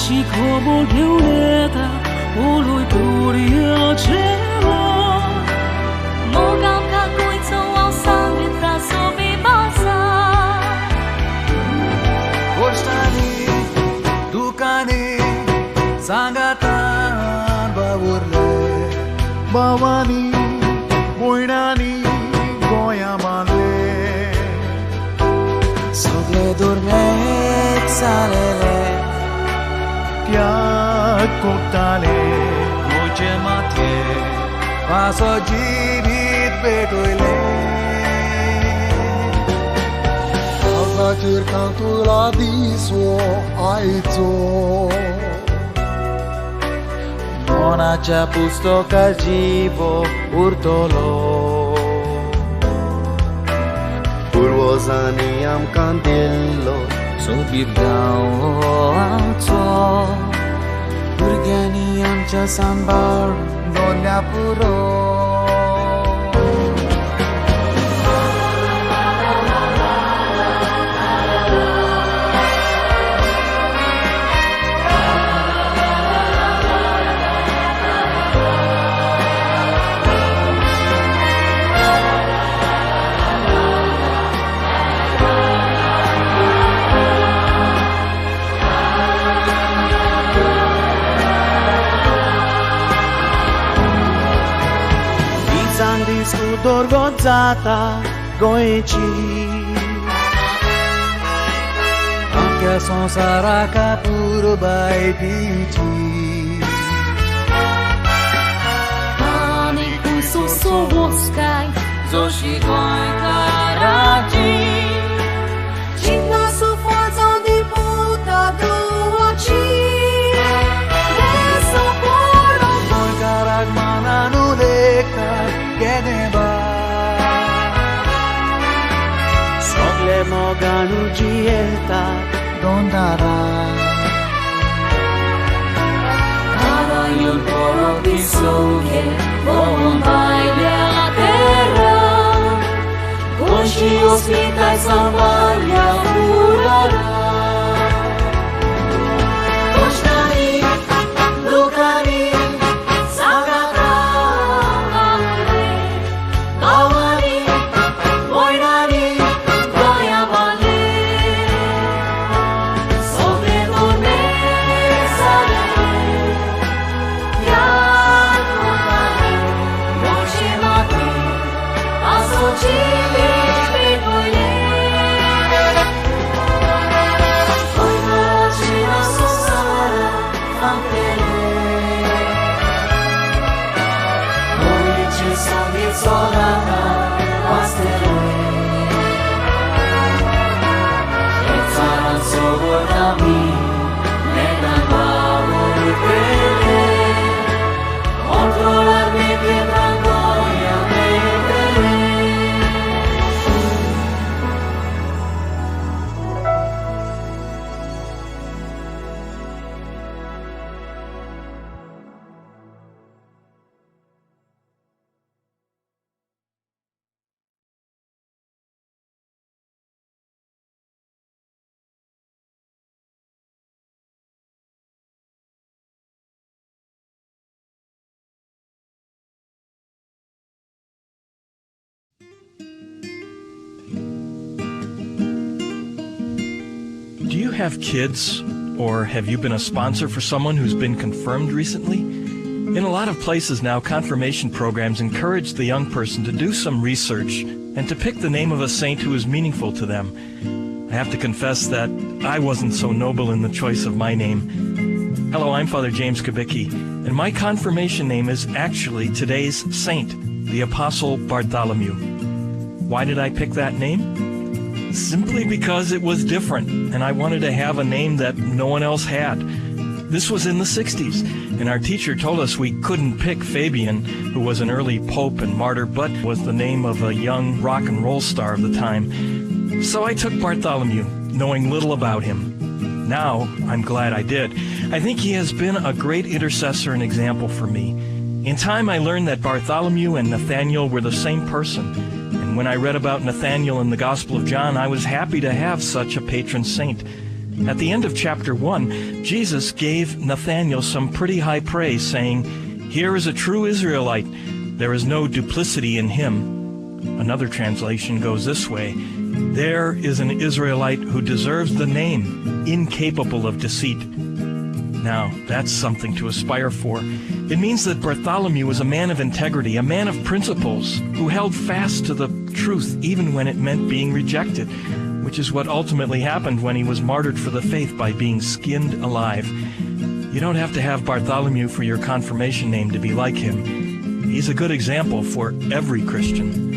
chỉ có một điều lẽ ta ô lối tu đi ở trên lo mô cảm ca cúi châu ao sang việt ta so vì bao xa Goștani, ducani, sangatan baburle Bavani, boinani, goiamale Sogle dormet salele Piat coctale, noce mate Paso jibit betuile Asta cercantul aviso aito Mona c'ha pusto calcibo urtolo Urvozani am candello Sobirgao auto Urgani am c'ha sambar Donya puro Dorgozzata goici Anche son sarà capuro bai pici Ani kui so voskaj Zoshi goi karaji Cinna su forza di puta duoci Nessa poro Noi carag mananu leka Kedeba Sogle moganu gieta Dondara Ara yun poro pisoke Voon baile a terra Goshi ospitai sambalia urara Goshtai, Lucani Do you have kids, or have you been a sponsor for someone who's been confirmed recently? In a lot of places now, confirmation programs encourage the young person to do some research and to pick the name of a saint who is meaningful to them. I have to confess that I wasn't so noble in the choice of my name. Hello, I'm Father James Kubicki, and my confirmation name is actually today's saint, the Apostle Bartholomew. Why did I pick that name? Simply because it was different, and I wanted to have a name that no one else had. This was in the 60s, and our teacher told us we couldn't pick Fabian, who was an early pope and martyr, but was the name of a young rock and roll star of the time. So I took Bartholomew, knowing little about him. Now, I'm glad I did. I think he has been a great intercessor and example for me. In time, I learned that Bartholomew and Nathaniel were the same person. And when I read about Nathaniel in the Gospel of John, I was happy to have such a patron saint. At the end of chapter 1, Jesus gave Nathanael some pretty high praise, saying, "Here is a true Israelite. There is no duplicity in him." Another translation goes this way, "There is an Israelite who deserves the name, incapable of deceit." Now, that's something to aspire for. It means that Bartholomew was a man of integrity, a man of principles, who held fast to the truth even when it meant being rejected, which is what ultimately happened when he was martyred for the faith by being skinned alive. You don't have to have Bartholomew for your confirmation name to be like him. He's a good example for every Christian.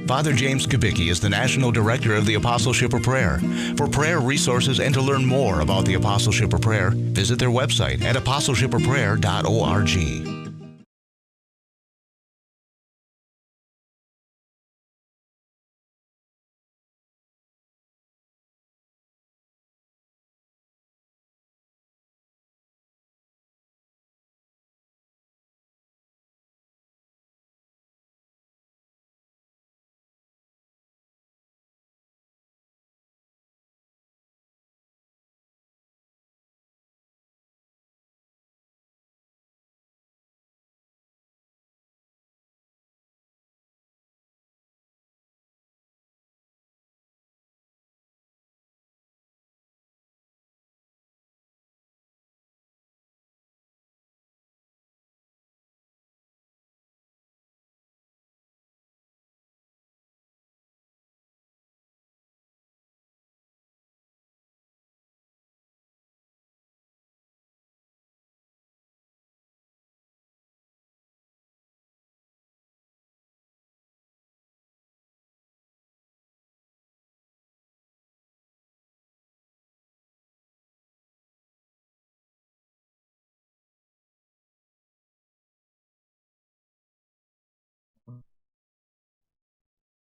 Father James Kubicki is the National Director of the Apostleship of Prayer. For prayer resources and to learn more about the Apostleship of Prayer, visit their website at apostleshipofprayer.org.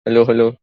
Hello, hello.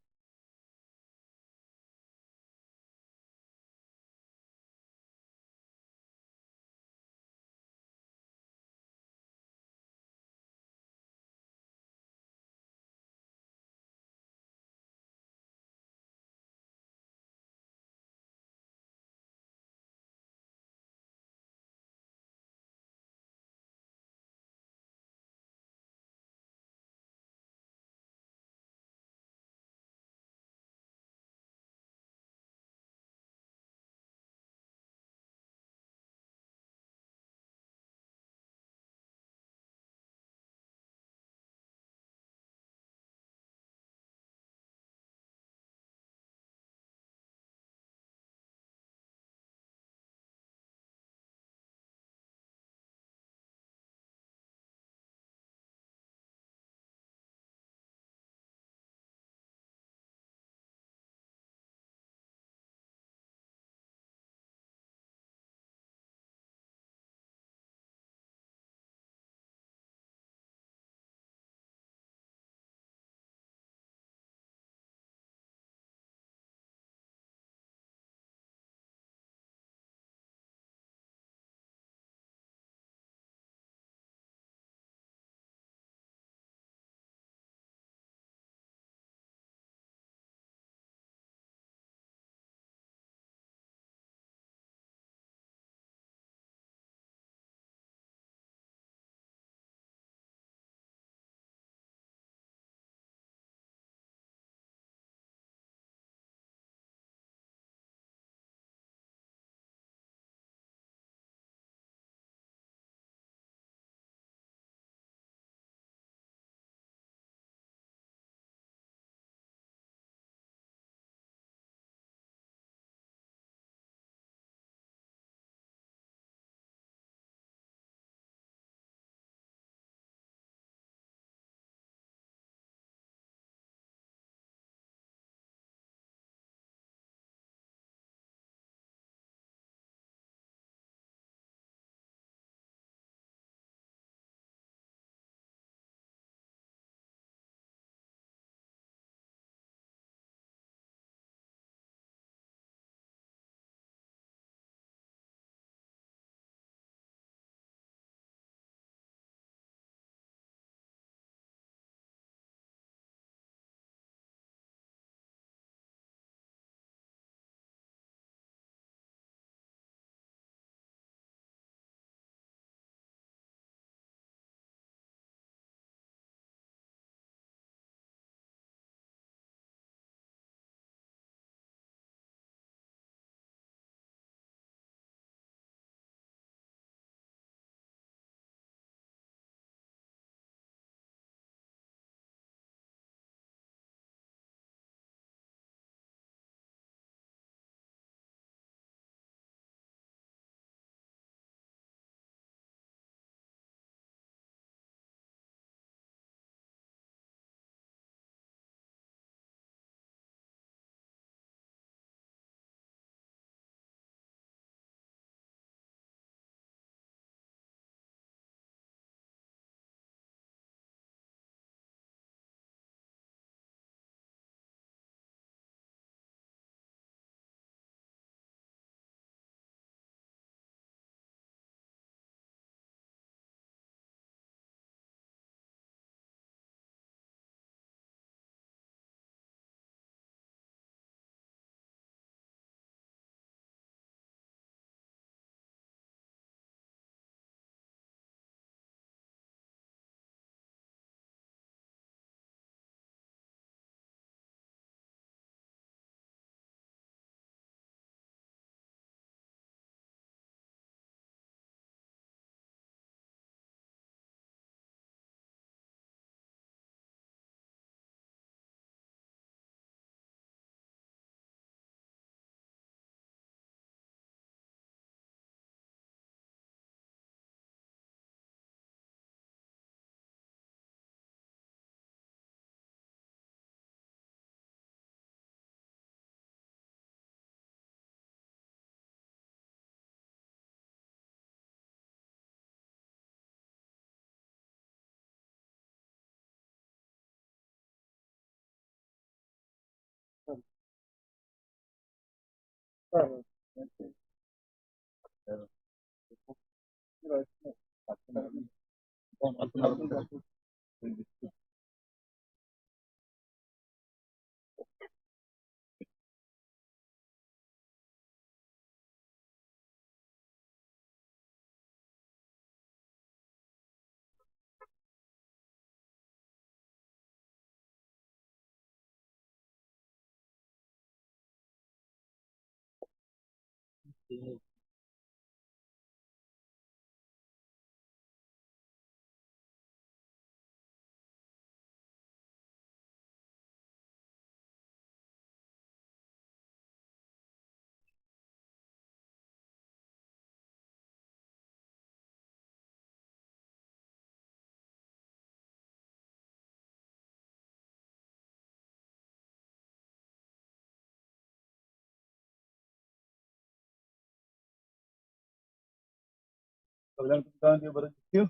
सगळ्यांक तुमकां देव बरें दिवं.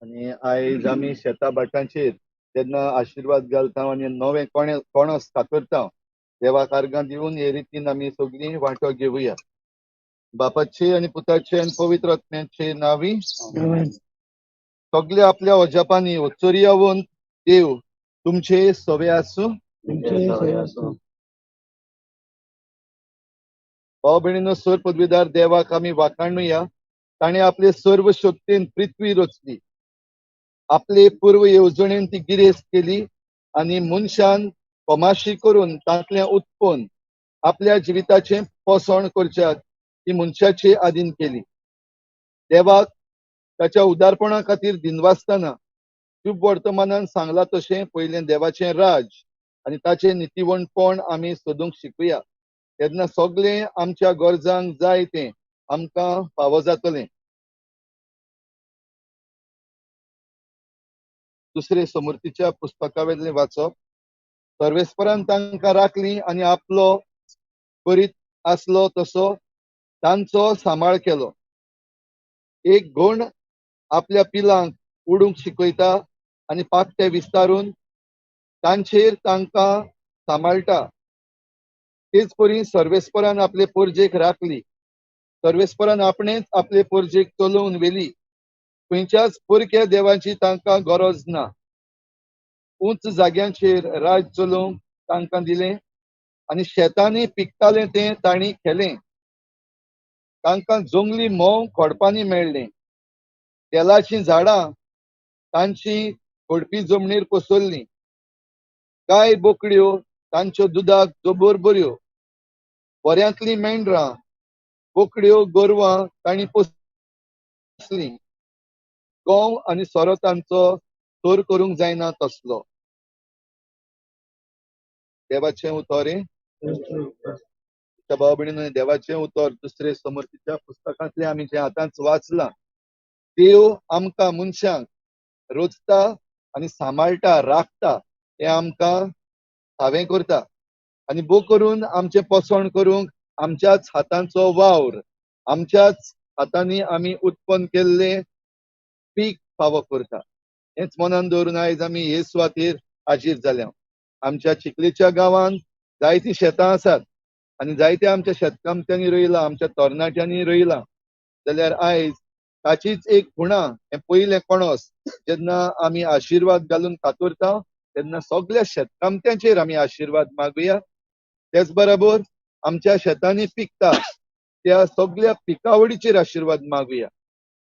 आनी आयज आमी शेता भाटांचेर जेन्ना आशिर्वाद घालता आनी नवें कोणस कातरता देवाक आर्गां दिवन हे रितीन आमी सगळीं वांटो घेवया. बापाचे आनी पुताचे आनी पवित्र आत्म्याचे नांवी सगळे आपल्या ओजापांनी ओचोरियावंत देव तुमचे सवे आसूं. भाव भयणीनो, सर पदवीदार देवाक आमी वाखाणुया. ताणे आपले सर्व शक्तीन पृथ्वी रचली. आपले पूर्व येवजणेन ती गिरेस्त केली आनी मनशान कोमाशी करून तांतलें उत्पन्न आपल्या जिविताचें पोसण करच्याक ती मनशाचे आधीन केली. देवाक ताच्या उदारपणा खातीर दिनवासतना शुभ वर्तमानान सांगला तशें पयलें देवाचें राज आनी ताचें नितीवणपण आमी सोदूंक शिकुया. तेन्ना सगळें आमच्या गरजांक जाय तें आमकां फावो जातलें. दुसरे समृद्धीच्या पुस्तकावेलें वाचप. सर्वेस्परान तांकां राखली आनी आपलो करीत आसलो तसो तांचो सांबाळ केलो. एक घोण आपल्या पिलांक उडूंक शिकयता आनी पाखटे विस्तारून तांचेर तांकां सांबाळटा. तेच परी सर्वेस्परान आपले पोरजेक राखली. सर्वेस्परान आपणेच आपले पोरजेक चलोवन व्हेली. खंयच्याच परक्या देवाची तांकां गरज ना. उंच जाग्यांचेर राज चलोवंक तांकां दिलें आनी शेतांनी पिकतालें तें तांणी केलें. तांकां जंगली म्होंव खोडपांनी मेळ्ळें. तेलाचीं झाडां तांची खोडपी जमनीर कोसळ्ळीं. गाय बोकड्यो तांच्यो दुदाक जोबोर बऱ्यो. बऱ्यांतलीं मेंढरां बोकड्यो गोरवां तांणी पोसलीं. गोंव आनी सोरो तांचो तोर करूंक जायना तसलो. देवाचें उतर. भाव भयणीनो, देवाचें उतर दुसरे समर्थीच्या पुस्तकांतलें आमी जें आतांच वाचलां. देव आमकां मनशांक रोचता आनी सांबाळटा, राखता हें आमकां हांवें करता. आनी भोव करून आमचें पोसण करूंक आमच्याच हातांचो वावर, आमच्याच हातांनी आमी उत्पन्न केल्लें पीक फावो करता. हेंच मनान दवरून आयज आमी हे सुवातेर हाजीर जाल्या. आमच्या चिखलेच्या गांवांत जायतीं शेतां आसात आनी जायते आमच्या शेतकामत्यांनी रोयलां, आमच्या तरणाट्यांनी रोयलां. जाल्यार आयज ताचीच एक खुणा हें पयलें कोणोस जेन्ना आमी आशिर्वाद घालून कातरता तेन्ना सगळ्या शेतकामत्यांचेर आमी आशिर्वाद मागुया. तेच बरोबर आमच्या शेतांनी पिकता त्या सगळ्या पिकावळीचेर आशिर्वाद मागुया.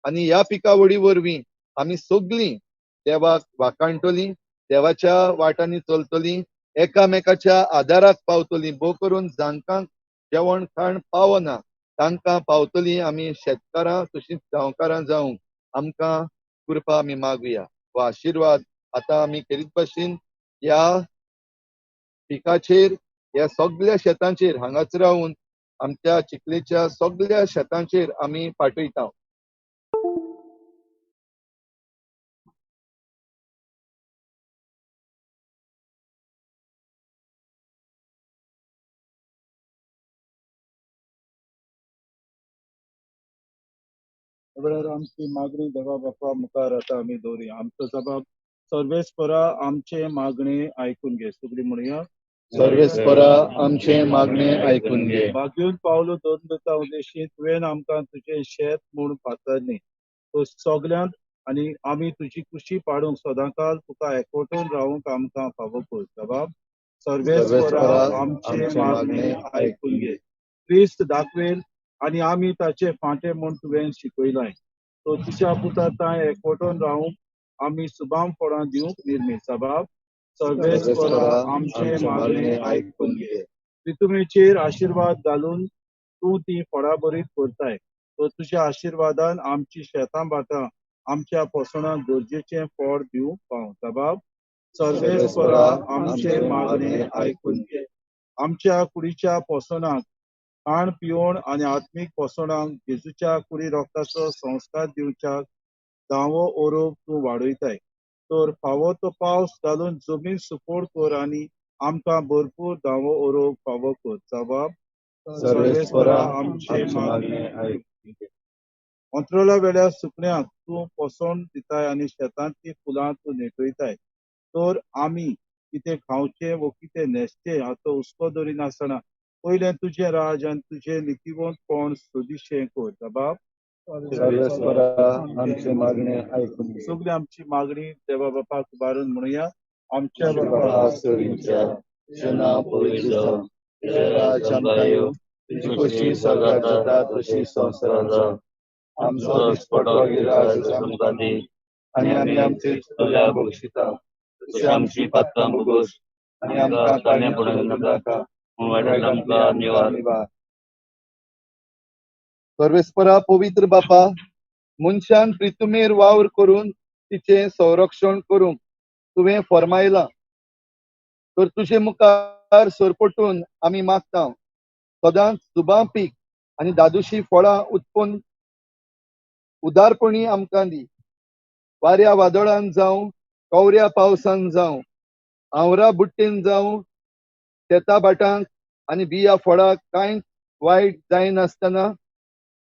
आनी ह्या पिकावळी वरवीं आमी सगळीं देवाक वाखाणटलीं, देवाच्या वाटांनी चलतलीं, एकामेकाच्या आदाराक पावतलीं. भोव करून जांकां जेवण खाण पावना तांकां पावतलीं. आमी शेतकारां तशींच गांवकारां जावंक आमकां कृपा आमी मागुया. हो आशिर्वाद आतां आमी केरीत भाशेन ह्या पिकाचेर, ह्या सगळ्या शेतांचेर हांगाच रावन आमच्या चिखलेच्या सगळ्या शेतांचेर आमी पाठयता. वेळार आमची मागणी देवा बापा मुखार आतां आमी दवरुया. आमचो जबाब सर्वेस्परा आमचे मागणी आयकून घे. सगळीं म्हणुया. सर्वेस्परा आमचे मागणे ऐकून घे. मागून पावलो दोन दुता उदेशी तुवें आमकां तुझे शेत म्हूण फातरली तो सगल्यांत आनी आमी तुजी कुशी पाडूंक सदांकाल तुका एकवटून रावूंक आमकां फावो कर. जबाब सर्वेस्परा आमचे मागणे ऐकून घे. क्रिस्त दाखवेल आनी आमी ताचे फांटे म्हूण तुवें शिकयलाय. तो तुज्या पुता ताय एकवटून रावूंक आमी सुबाम फळां दिवंक निर्मी. जबाब सर्वेस्परा आमचे मागणे ऐकून घे. प्रितुमेचेर आशीर्वाद घालून तूं ती फळां बरीत करताय. तो तुज्या आशीर्वादान आमची शेतां भाटां आमच्या पोसणाक गरजेचें फळ दिवंक पाव. जबाब सर्वेस्परा आमचे मागणे ऐकून घे. आमच्या कुडीच्या पोसणाक खाण पिवण आनी आत्मीक पोसणाक जेजूच्या कुडी रोगताचो संस्कार दिवच्याक दावो ओरोप तूं वाडयताय. तर फावो तो पावस घालून जमीन सुकोड कर आनी आमकां भरपूर दावो ओरोप फावो कर. जबाब सर्वेस्परा आमचे मागणे ऐकून घे. अंतरला वेळ्या सुकण्यांक तूं पोसण दिताय आनी शेतांतली फुलां तूं नेटयताय. तर आमी कितें खावचें वो कितें न्हेसचें हाचो हुस्को धरिनासतना पयलें तुजें राज आनी तुजें नितीवंतपण सोदिशें कर. जबाब सर्वेस्परा आमचे मागणे ऐकून घे. सगळी आमची मागणी देवा बापाक उबारून म्हणूया. आमच्या बापा बापा चोरीच्या तुझें नांव पवित्र जावं. तुजें राज आमकां येवं. तुजी कशी स्वर्गात जाता तशी संवसारांत जावं. आमचो दिसपटो आज आमकां दी आनी आमी आमचे चुकल्यांक बक्षिता तशी आमची पातकां बगोस आनी आमकां काण्या पडूंक नाका वायट आमकां निवार. सर्वेस्परा पवित्र बापा मनशान प्रितुमेर वावर करून तिचे संरक्षण करूंक तुवें फरमायलां. तर तुजे मुखार सरपटून आमी मागता सदांच सुबां पीक आनी दादोशी फळां उत्पन्न उदारपणी आमकां दी. वाऱ्या वादळान जावं कवऱ्या पावसान जावं आवरा बुट्टेन जावं शेता भाटांक आनी बिया फळाक कांय वायट जायनासतना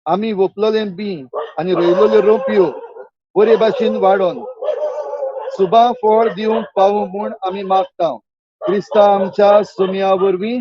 आमी वपललें बी आनी रोयलोल्यो रोपयो बरे भाशेन वाडोन सुबां फळ दिवंक पावूं म्हूण आमी मागता. क्रिस्ता आमच्या सुमया वरवीं.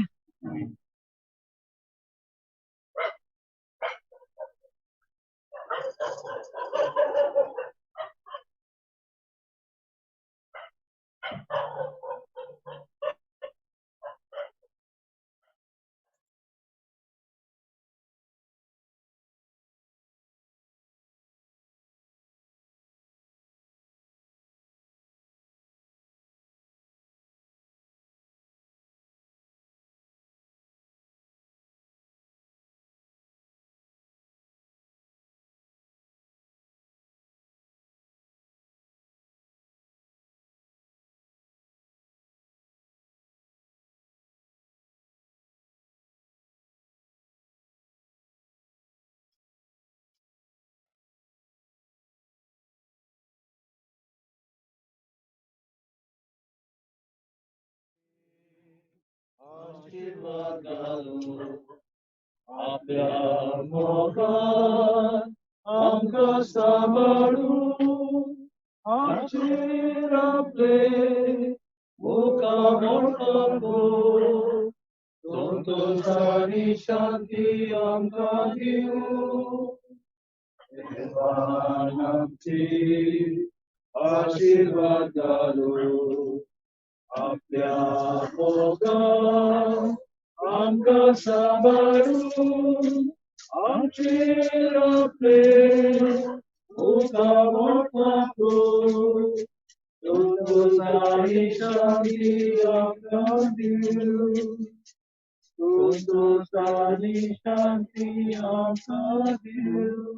आशीर्वाद घालून आपल्या मोगान आमकां सांबाळून आमचेर आपले मोगान मोडपाक संतोष आनी शांती आमकां दिवं. देवान आमची आशीर्वाद घालून आपल्या मोगान आमकां सांबाळून आमचेर आपले मोगान मोडपाक संतोष आनी शांती आमकां दिवं. संतोष आनी शांती आमकां दिवं.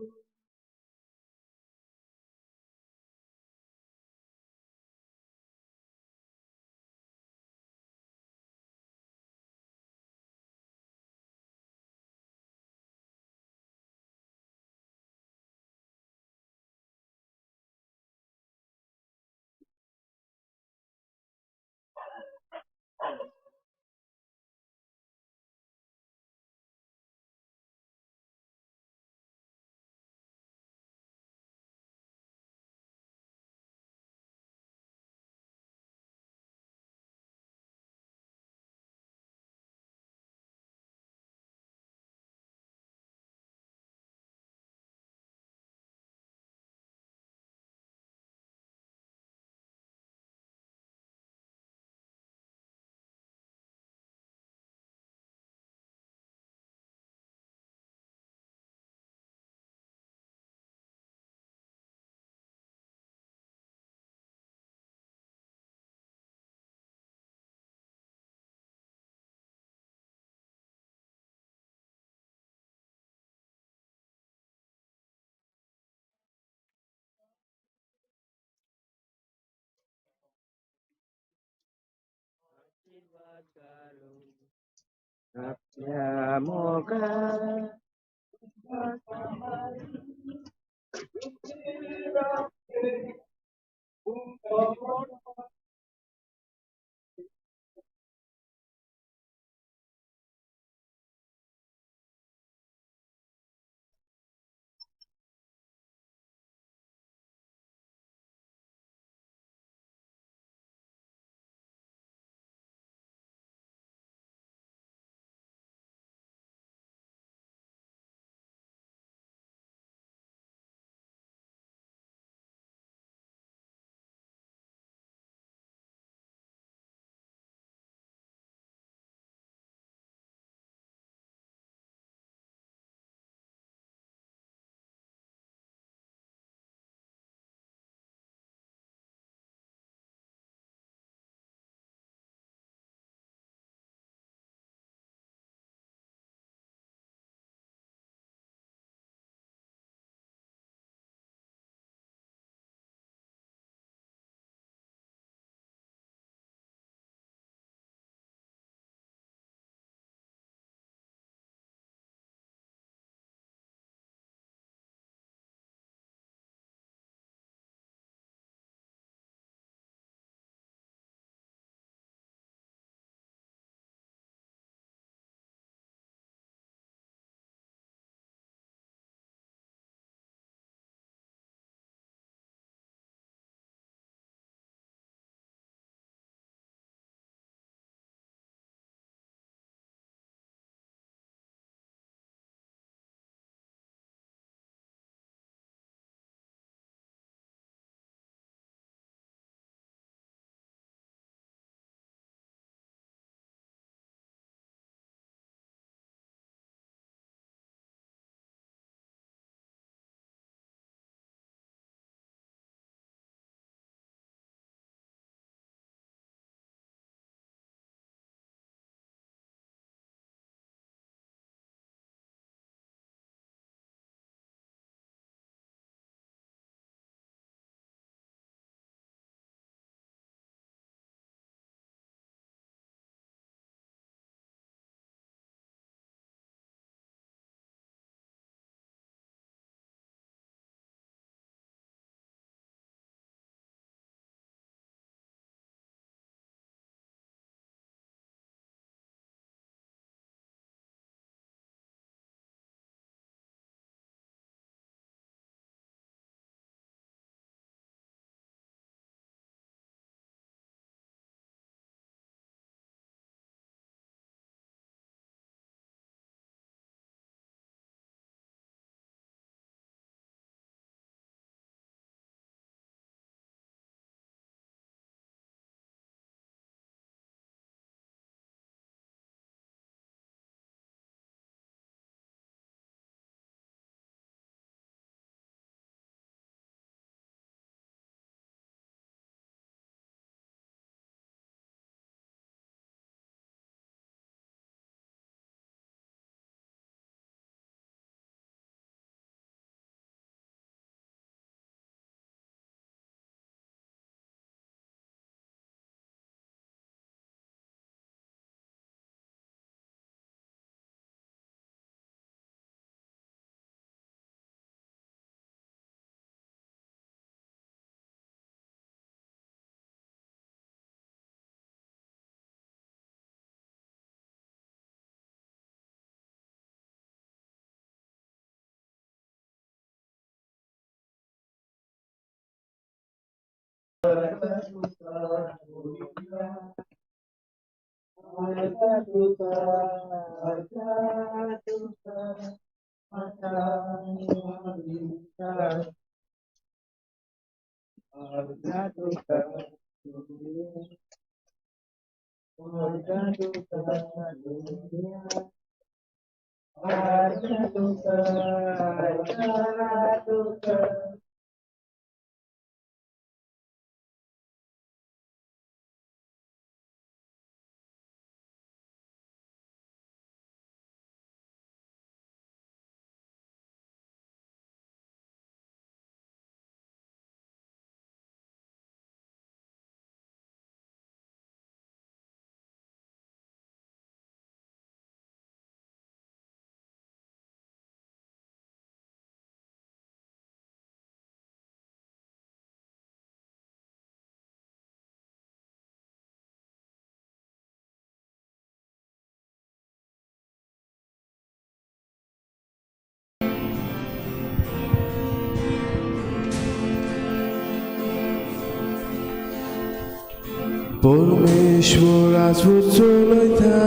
परमेश्वराच उचलयता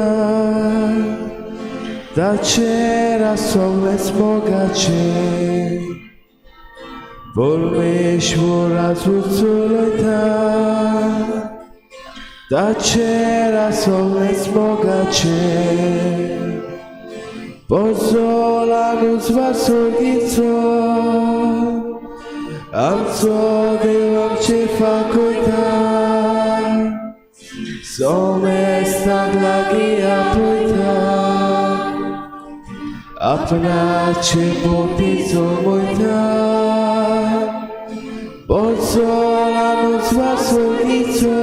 ताचेर सगळेच मोगाचे परमेश्वराच उचलयता ताचेर सगळेच मोगाचे Pozzola-nos vassorgizzo Amco Dev amce facultà Somesta glagia poita Apna ce potizo moita Pozzola-nos vassorgizzo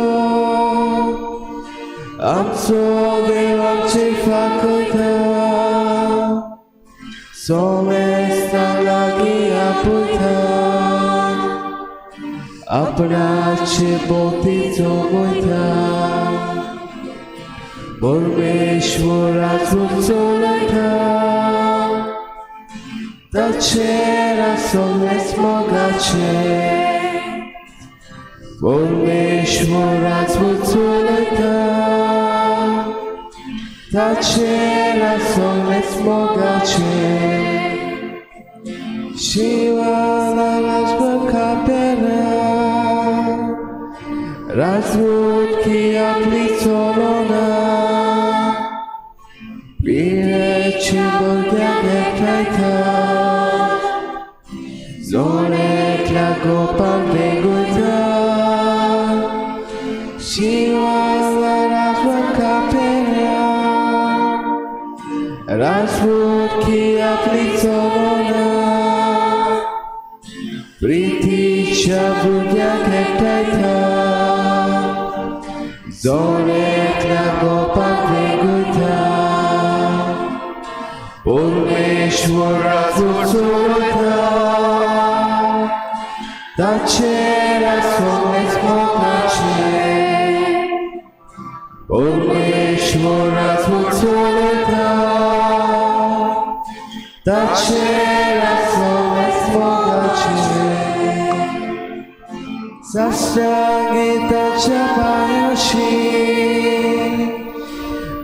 Amco Dev amce facultà Somesta glagia poita Apna ce potizo moita परमेश्वराच उचलयता ताचेर सगळेच मोगाचे परमेश्वराच उचलयता ताचेर सगळेच मोगाचे शिवाला राजभर कापेरा राजदूत की आपली चलोना Pireći Boljane krajta Zone tlago pamegujta Šivala razva kapera Razvutki aplicovona Pritića Boljane krajta Zone tlago pamegujta परमेश्वराच उचलयता ताचेर सगळेच मोगाचे परमेश्वराच उचलयता ताचेर सगळेच मोगाचे Sastrangitaच्या पायाशी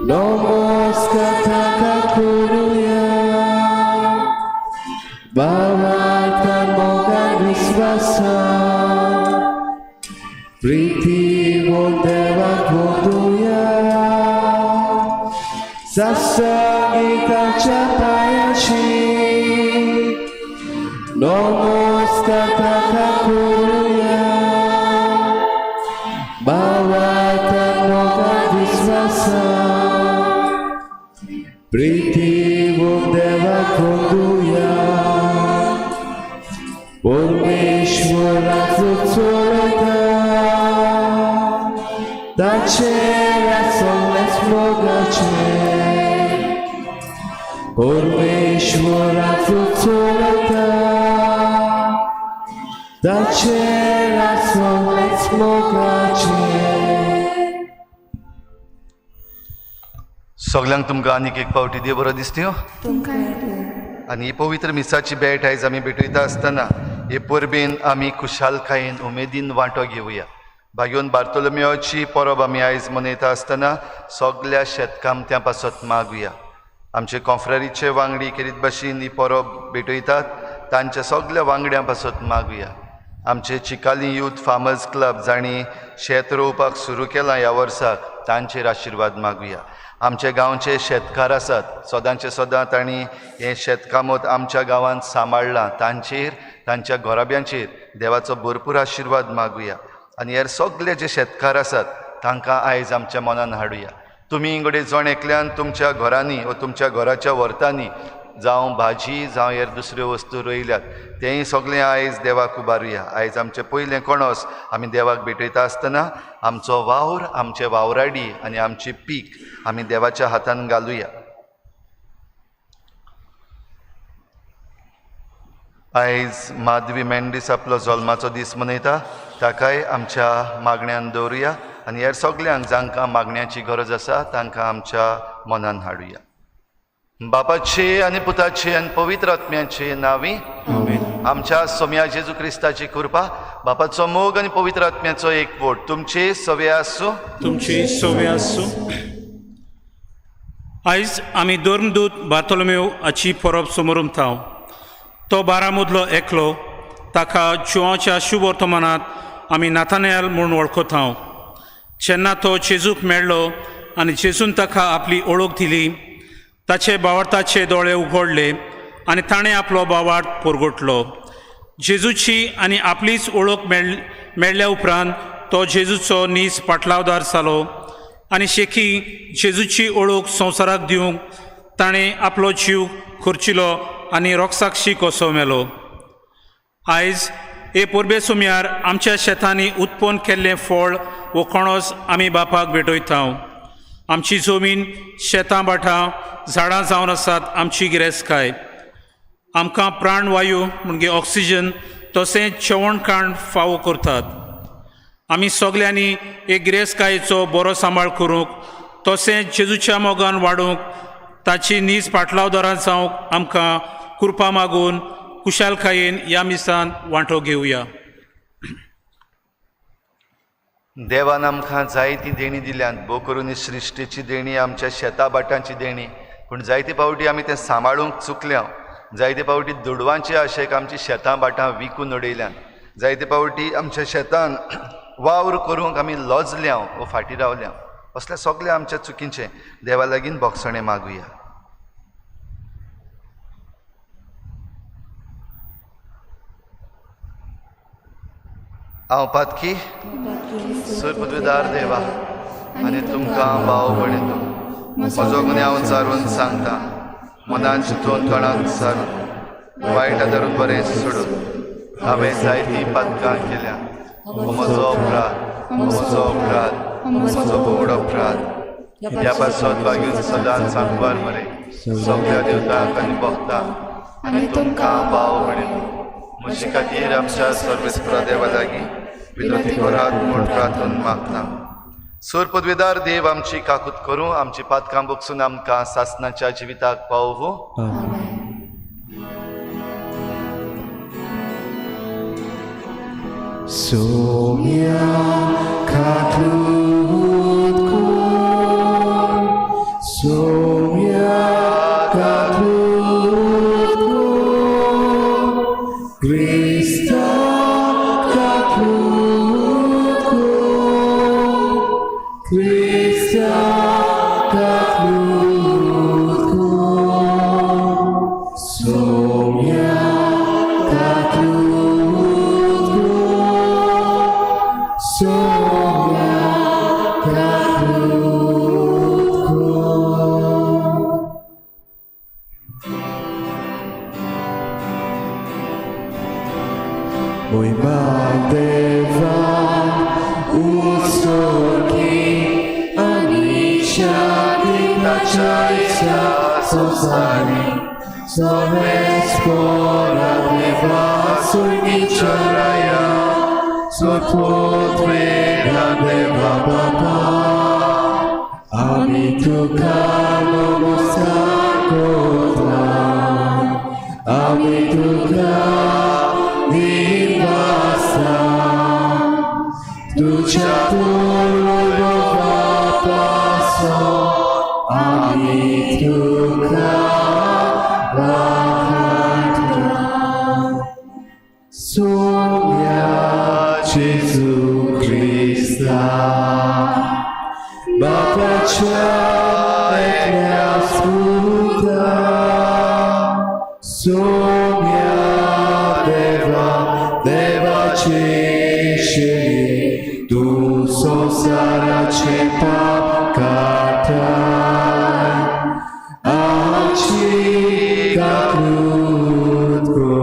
नमस्कार ताका करूया Bhavata mogan visvasa Priti Deva Voduya Sastrangitaच्या पायाशी नमस्कार ताका करूया Bhavata mogan visvasa Priti Deva Voduya परमेश्वराच उचलयता ताचेर सगळेच मोगाचे परमेश्वराच उचलयता ताचेर सगळेच मोगाचे सगळ्यांक तुमकां आनीक एक फावटी देव बरो दिसत्यो आनी ही पवित्र मिसाची भेट आयज आमी भेटयता आसतना हे परबेन आमी खुशालकायेन उमेदीन वांटो घेवया भाग्योन बार्तोलोमेवची परब आमी आयज मनयता आसतना सगळ्या शेतकामत्यां पासत मागुया आमचे कॉन्फ्ररीचे वांगडी करीत भाशेन ही परब भेटयतात तांच्या सगळ्या वांगड्यां पासत मागुया आमचे चिकाली यूथ फार्मर्स क्लब जांणी शेत रोवपाक सुरू केलां ह्या वर्साक तांचेर आशिर्वाद मागुया आमचे गांवचे शेतकार आसात सदांचे सदां तांणी हें शेतकामत आमच्या गांवांत सांबाळलां तांचेर तांच्या घोराब्यांचेर देवाचो भरपूर आशिर्वाद मागुया आनी हेर सगळे जे शेतकार आसात तांकां आयज आमच्या मनान हाडुया तुमी इंगडे जण एकल्यान तुमच्या घरांनी वा तुमच्या घराच्या वर्तांनी जावं भाजी जावं हेर दुसऱ्यो वस्तू रोयल्यात तेंय सगळें आयज देवाक उबारुया आयज आमचें पयलें कणस आमी देवाक भेटयता आसतना आमचो वावर आमचे वावराडी आनी आमची पीक आमी देवाच्या हातान घालुया आयज माधवी मेंडीस आपलो जल्माचो दीस मनयता ताकाय आमच्या मागण्यांत दवरुया आनी हेर सगळ्यांक जांकां मागण्याची गरज आसा तांकां आमच्या मनान हाडुया बापाचे आनी पुताचे आनी पवित्र आत्म्याचे नावी आमच्या सोम्या जेजू क्रिस्ताची कृपा बापाचो मोग आनी पवित्र आत्म्याचो एकवट तुमचे सवे आसूं. तुमची सोवे आसूं. आयज आमी धर्मदूत बार्थोलोमेव हाची परब समोरुमताव. तो 12 मदलो एकलो ताका जुवांच्या शुभ वर्तमानांत आमी नाथानेल म्हूण वळखताव. जेन्ना तो जेजूक मेळ्ळो आनी जेजून ताका आपली ओळख दिली ताचे भावार्थाचे दोळे उगडले आनी ताणें आपलो भावार्थ परगटलो. जेजूची आनी आपलीच ओळख मेळ्ळ्या उपरांत तो जेजूचो नीज पाटलावदार जालो आनी शेकी जेजूची ओळख संवसाराक दिवंक ताणें आपलो जीव खर्चिलो आनी रोगसाक्षी कसो मेलो. आयज हे परबे सुम्यार आमच्या शेतांनी उत्पन्न केल्लें फळ वो कणस आमी बापाक भेटयताव. आमची जमीन शेतां बाटां झाडां जावन आसात आमची गिरेस्तकाय. आमकां प्राणवायू म्हणजे ऑक्सिजन तशेंच जेवण खाण फावो करतात. आमी सगल्यांनी एक गिरेस्तकायेचो बरो सांबाळ करूंक तशेंच जेजूच्या मोगान वाडूंक ताची नीज पाटलावदारां जावंक आमकां कृपा मागून कुशालकायेन ह्या मिसान वांटो घेवया. देवान आमकां जायती देणी दिल्यात. भोव करून सृश्टीची देणी आमच्या शेतां बाटांची देणी पूण जायते फावटी आमी तें सांबाळूंक चुकल्या. जायते फावटी दुडवांचे आशेक आमची शेतां बाटां विकून उडयल्यात. जायते फावटी आमच्या शेतान वावर करूंक आमी लॉजल्या वो फाटीं रावल्या. असले सगळे आमच्या चुकींचे देवा लागीं बोगसणे मागुया. हांव पातकी सुरपदवीदार देवा आनी तुमकां भाव भयणीनो म्हजो गुन्यांव हांव चारून सांगता. मनान चिंतून तोंडान सारून वायट धरून बरें सोडून हांवें जायतीं पातकां केल्या. म्हजो अपराध म्हजो बोड अपराध. ह्या पासत वागून सदांच सांगवार मरे सगळ्या देवतांक आनी भक्तांक आनी तुमकां भाव भयणीनो म्हजे खातीर आमच्या सर्वेस्परा देवा लागीं विनंती करात म्हूण प्रार्थना मागता. सूर पदवीदार देव आमची काकूत करूं आमची पातकां बोगसून आमकां सासणाच्या जिविताक पावूं. सोम्या काकूत कर, सोम्या काकूत कर, क्रिस्ता काकूत कर, क्रिस्ता काकूत कर, सोम्या काकूत कर, Saumya काकूत Mój Magdewa usoki, ani siady taczajcia sosani, sone spora dewa sujnicza raja, sotwotwera dewa baba, ami tu kano mostakotra, ami tu Tucia pullowa paso, ani tuka wakatra. Sonia Jezu Krista, Bapa Czarna Skuta, Sonia Deva Cieszyli, tu sosara cepa kataj, a cika krótko.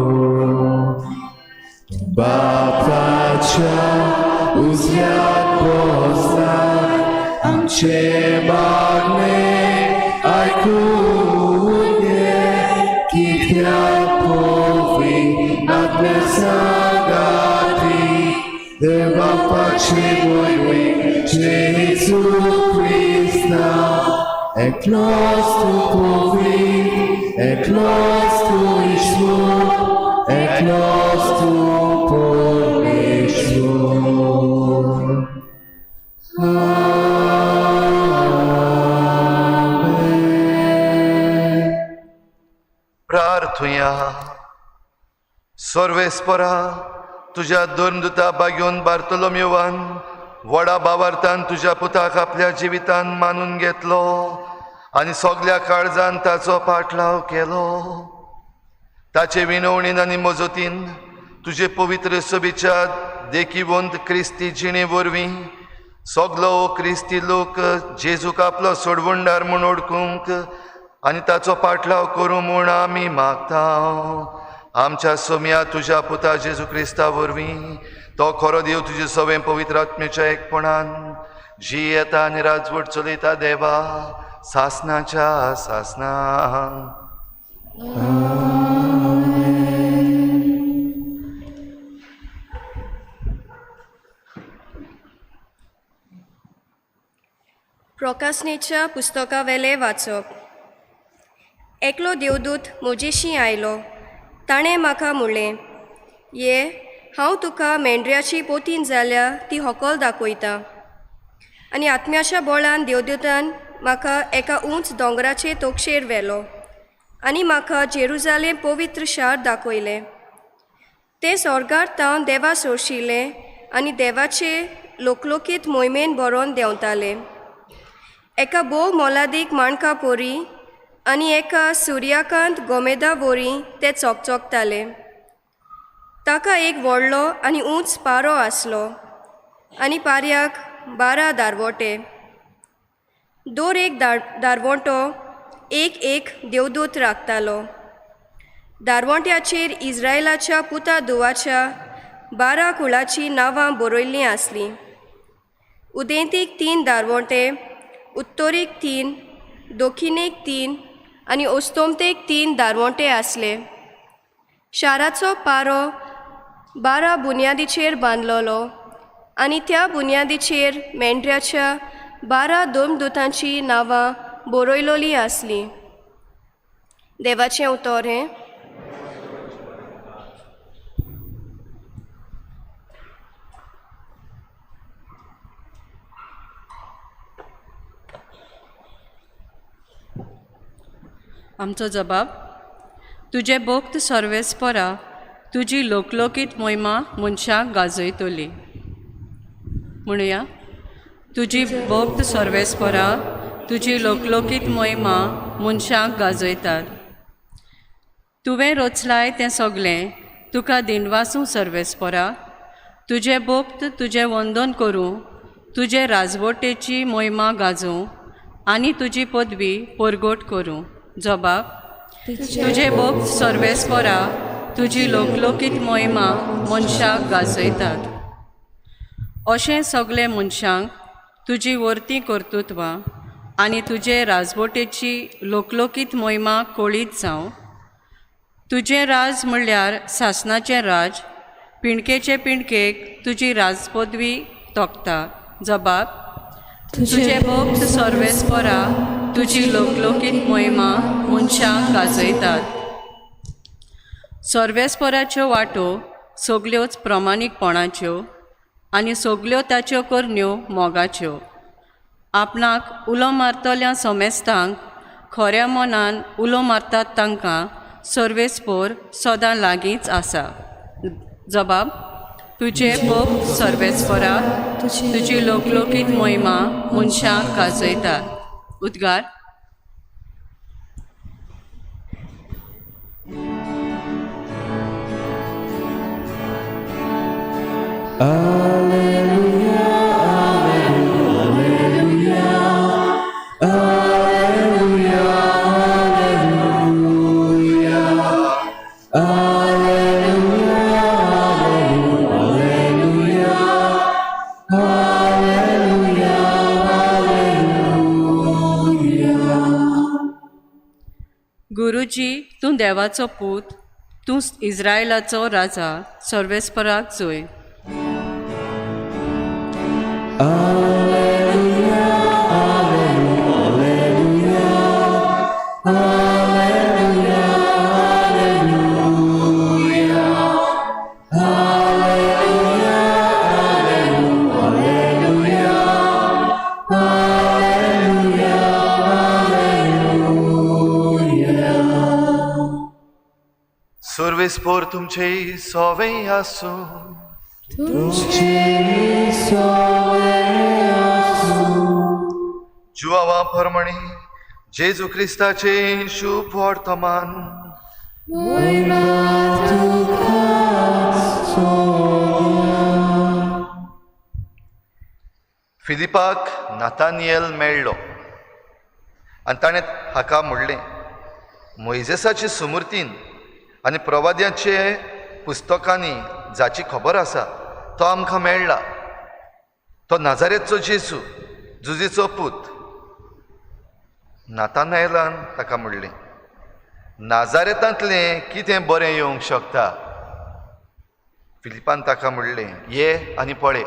Bapacia uzjad poznaj, am cię magne, aj kudnie, kitjaj powi, nadnesagati, Deva pace voi, Gesù Krista, Eklos tu povri, eklos tu Ishvur, eklos tu Pormeshwar. Amen. प्रार्थुया. सर्वेस्परा तुझ्या दुर्मदुता बागेवन बार्तोलोमेवान व्हडा भावार्थान तुझ्या पुताक आपल्या जिवितान मानून घेतलो आनी सगळ्या काळजान ताचो पाटलाव केलो. ताचे विनवणीन आनी मजतीन तुझे पवित्र सभेच्या देखीवंत क्रिस्ती जिणे वरवीं सगलो क्रिस्ती लोक जेजूक आपलो सोडवणदार म्हूण ओळखूंक आनी ताचो पाटलाव करूं म्हूण आमी मागता. आमच्या सोम्या तुझ्या पुता जेजू क्रिस्ता वरवीं तो खरो देव तुजे सवें पवित्र आत्म्याच्या एकपणान जी येता आनी राजवट चलयता देवा सासनाच्या सासनां. प्रकाशनेच्या पुस्तका वेले वाचप. एकलो देवदूत म्हजेशी आयलो. ताणें म्हाका म्हणलें, ये हांव तुका मेंढऱ्याची पोतीन जाल्यार ती हॉकल दाखयता. आनी आत्म्याच्या बळान देवदूतान म्हाका एका उंच दोंगराचे तोकशेर व्हेलो आनी म्हाका जेरुजालेम पवित्र शार दाखयलें. तें स्वर्गार तावन देवा सोरशिल्लें आनी देवाचे लोकलोकीत मोहिमेन बरोवन देंवतालें. एका बोव मोलादीक माणका पोरी आनी एका सुर्याकांत गोमेदा वोरी ते चोकचोकताले. ताका एक व्हडलो आनी उंच पारो आसलो आनी पारयाक 12 दारवोटे. दर एक दारवोटो एक देवदूत राखतालो. दारवोट्याचेर इस्रायलाच्या पुता दुवाच्या 12 कुळाची नांवां बरयल्लीं आसलीं. उदेंतीक 3 दारवोटे, उत्तरेक 3, दक्षिणेक 3 आनी ओस्तोमतेक 3 दारवोटे आसले. शाराचो पारो 12 बुन्यादीचेर बांदलोलो आनी त्या बुन्यादीचेर मेंढऱ्याच्या 12 धर्मदूतांची नांवां बरयलोलीं आसलीं. देवाचें उतर हें. आमचो जबाब. तुजे भक्त सर्वेस्परा तुजी लोकलोकीत मोहिमा मनशाक गाजयतली. म्हणुया. तुजी भक्त सर्वेस्परा तुजी लोकलोकीत मोहिमा मनशाक गाजयतात. तुवें रचलाय तें सगलें तुका दिनवासूं सर्वेस्परा. तुजे भक्त तुजें वंदन करूं, तुजे राजवटेची मोहिमा गाजूं आनी तुजी पदवी परगट करूं. जबाब. तुजे भक्त सर्वेस्परा तुजी लोकलोकीत मोहिमा मनशाक गाजयतात. अशें सगळे मनशांक तुजी वर्ती कर्तुत्वां आनी तुजे राजवटेची लोकलोकीत मोहिमा कळीत जावं. तुजें राज म्हणल्यार सासनाचें राज. पिणकेचे पिणकेक तुजी राजपदवी तोखता. जबाब. तुजे भक्त सर्वेस्परा तुजी लोकलोकीत मोहिमा मनशाक गाजयतात. सर्वेस्पराच्यो वाटो सगल्योच प्रमाणीकपणाच्यो आनी सगल्यो ताच्यो करण्यो मोगाच्यो. आपणाक उलो मारतल्या समेस्तांक खऱ्या मनान उलो मारतात तांकां सर्वेस्पर सदां लागींच आसा. जबाब. तुजे भक्त सर्वेस्परा तुजी लोकलोकीत मोहिमा मनशाक गाजयतात. उद्गार. Alleluia, Alleluia, Alleluia, Alleluia, Alleluia, Alleluia, Alleluia, Alleluia. गुरुजी, तूं देवाचो पूत, तूं इस्रायलाचो राजा, सर्वेस्पराक जोय. Alleluia, Alleluia, क्रिस्पोर तुमचे सोवे आसूं जुआवा प्रमाणे जेजू क्रिस्ताचे शुभ वर्तमान फिलिपाक नातानियल मेळ्ळो आनी ताणें हाका म्हणलें मोइजेसाचे सुमृतीन आनी प्रवाद्यांचे पुस्तकांनी जाची खबर आसा तो आमकां मेळ्ळा तो नाजारेतचो जेजू जुजेचो पूत नातानएलान ताका म्हणलें नाजारेतांतलें कितें बरें येवंक शकता फिलिपान ताका म्हणलें ये आनी पळय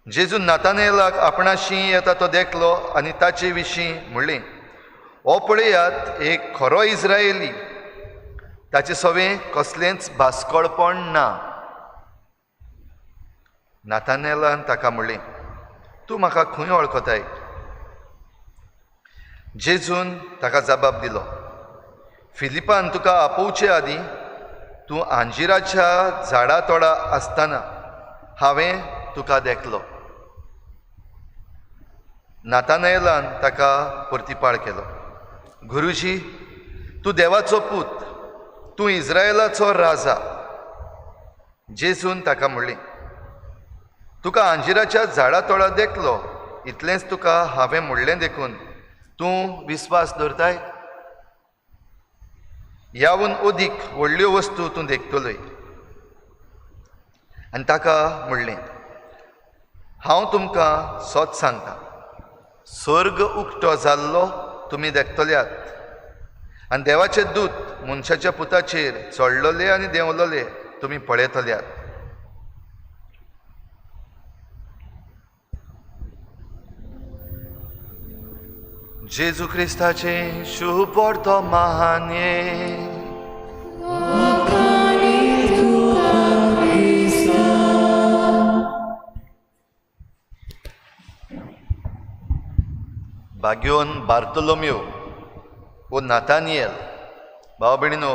जेजू नातानएलाक आपणाशी येता तो देखलो आनी ताचे विशीं म्हणलें हो पळयात एक खरो इस्रायेली ताचे सवें कसलेंच भास्कळपण ना नातानएलान ताका म्हणलें तूं म्हाका खंय वळखताय जेजून ताका जबाब दिलो फिलिपान तुका आपोवचे आदीं तूं आंजिराच्या झाडा तोडा आसतना हांवें तुका देखलो नातानएलान ताका परतीपाळ केलो गुरुजी तूं देवाचो पूत तूं इस्रायेलाचो राजा जेजून ताका म्हणलें तुका आंजिराच्या झाडा तोडा देखलो इतलेंच तुका हांवें म्हणलें देखून तूं विस्वास दवरताय यावून ओदीक व्हडल्यो वस्तू तूं देखतलोय आनी ताका म्हणलें हांव तुमकां सोच सांगता स्वर्ग उक्तो जाल्लो तुमी देखतल्यात आनी देवाचे दूत मनशाच्या पुताचेर चडलोले आनी देंवलोले तुमी पळयतल्यात जेजू क्रिस्ताचे शुभ वर्तमान बाग्योन बार्तोलोम्यो वो नातानियल भाव भयणीनो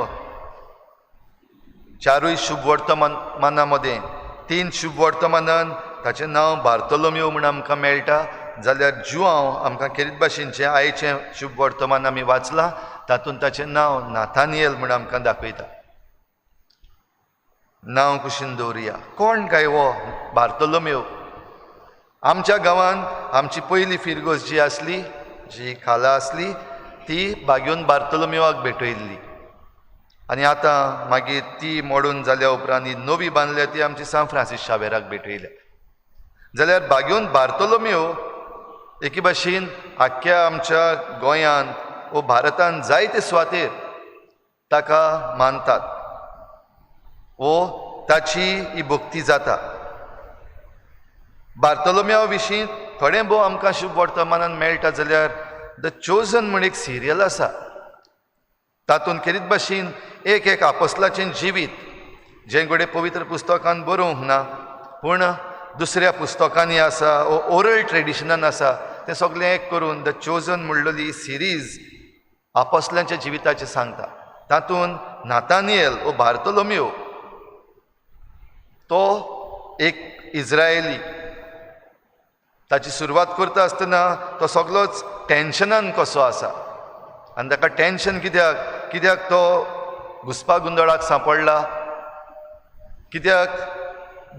चारूय शुभ वर्तमानां तीन शुभ वर्तमानान ताचें नांव बार्तोलोम्यो म्हूण आमकां मेळटा जाल्यार जुआंव आमकां खेरीत भाशेनचें आयचें शुभ वर्तमान आमी वाचलां तातूंत ताचें नांव नातानियल म्हूण आमकां दाखयता नांव कुशीन दवरुया कोण काय वो बार्तोलोम्यो आमच्या गांवांत आमची पयली फिरगोस जी आसली जी खाला आसली ती बाग्योन बार्तोलोम्योवाक भेटयल्ली आनी आतां मागीर ती मोडून जाल्या उपरांत ही नवी बांदल्या ती आमची सान फ्रांसीस शावेराक भेटयल्या जाल्यार बाग्योन बार्तोलोम्यो एके भाशेन आख्ख्या आमच्या गोंयांत वो भारतांत जायते सुवातेर ताका मानतात वो ताची ही भक्ती जाता बार्तोलोम्या विशीं थोडें भोव आमकां शुभ वर्तमानान मेळटा जाल्यार द चोजन म्हूण एक सिरियल आसा तातूंत खेरीत भाशेन एक आपोस्तलाचें जिवीत जें घडये पवित्र पुस्तकांत बरोवंक ना पूण दुसऱ्या पुस्तकांनी आसा वो ओरल ट्रेडिशनान आसा तें सगळें एक करून द चोजन म्हणलेली सिरीज आपोस्तलांच्या जिविताचें सांगता तातूंत नातानियल वो बार्तोलोम्यो तो एक इस्रायेली ताची सुरवात करता आसतना तो सगळोच टेन्शनान कसो आसा आनी ताका टेन्शन कित्याक तो घुसपा गुंदळाक सांपडला कित्याक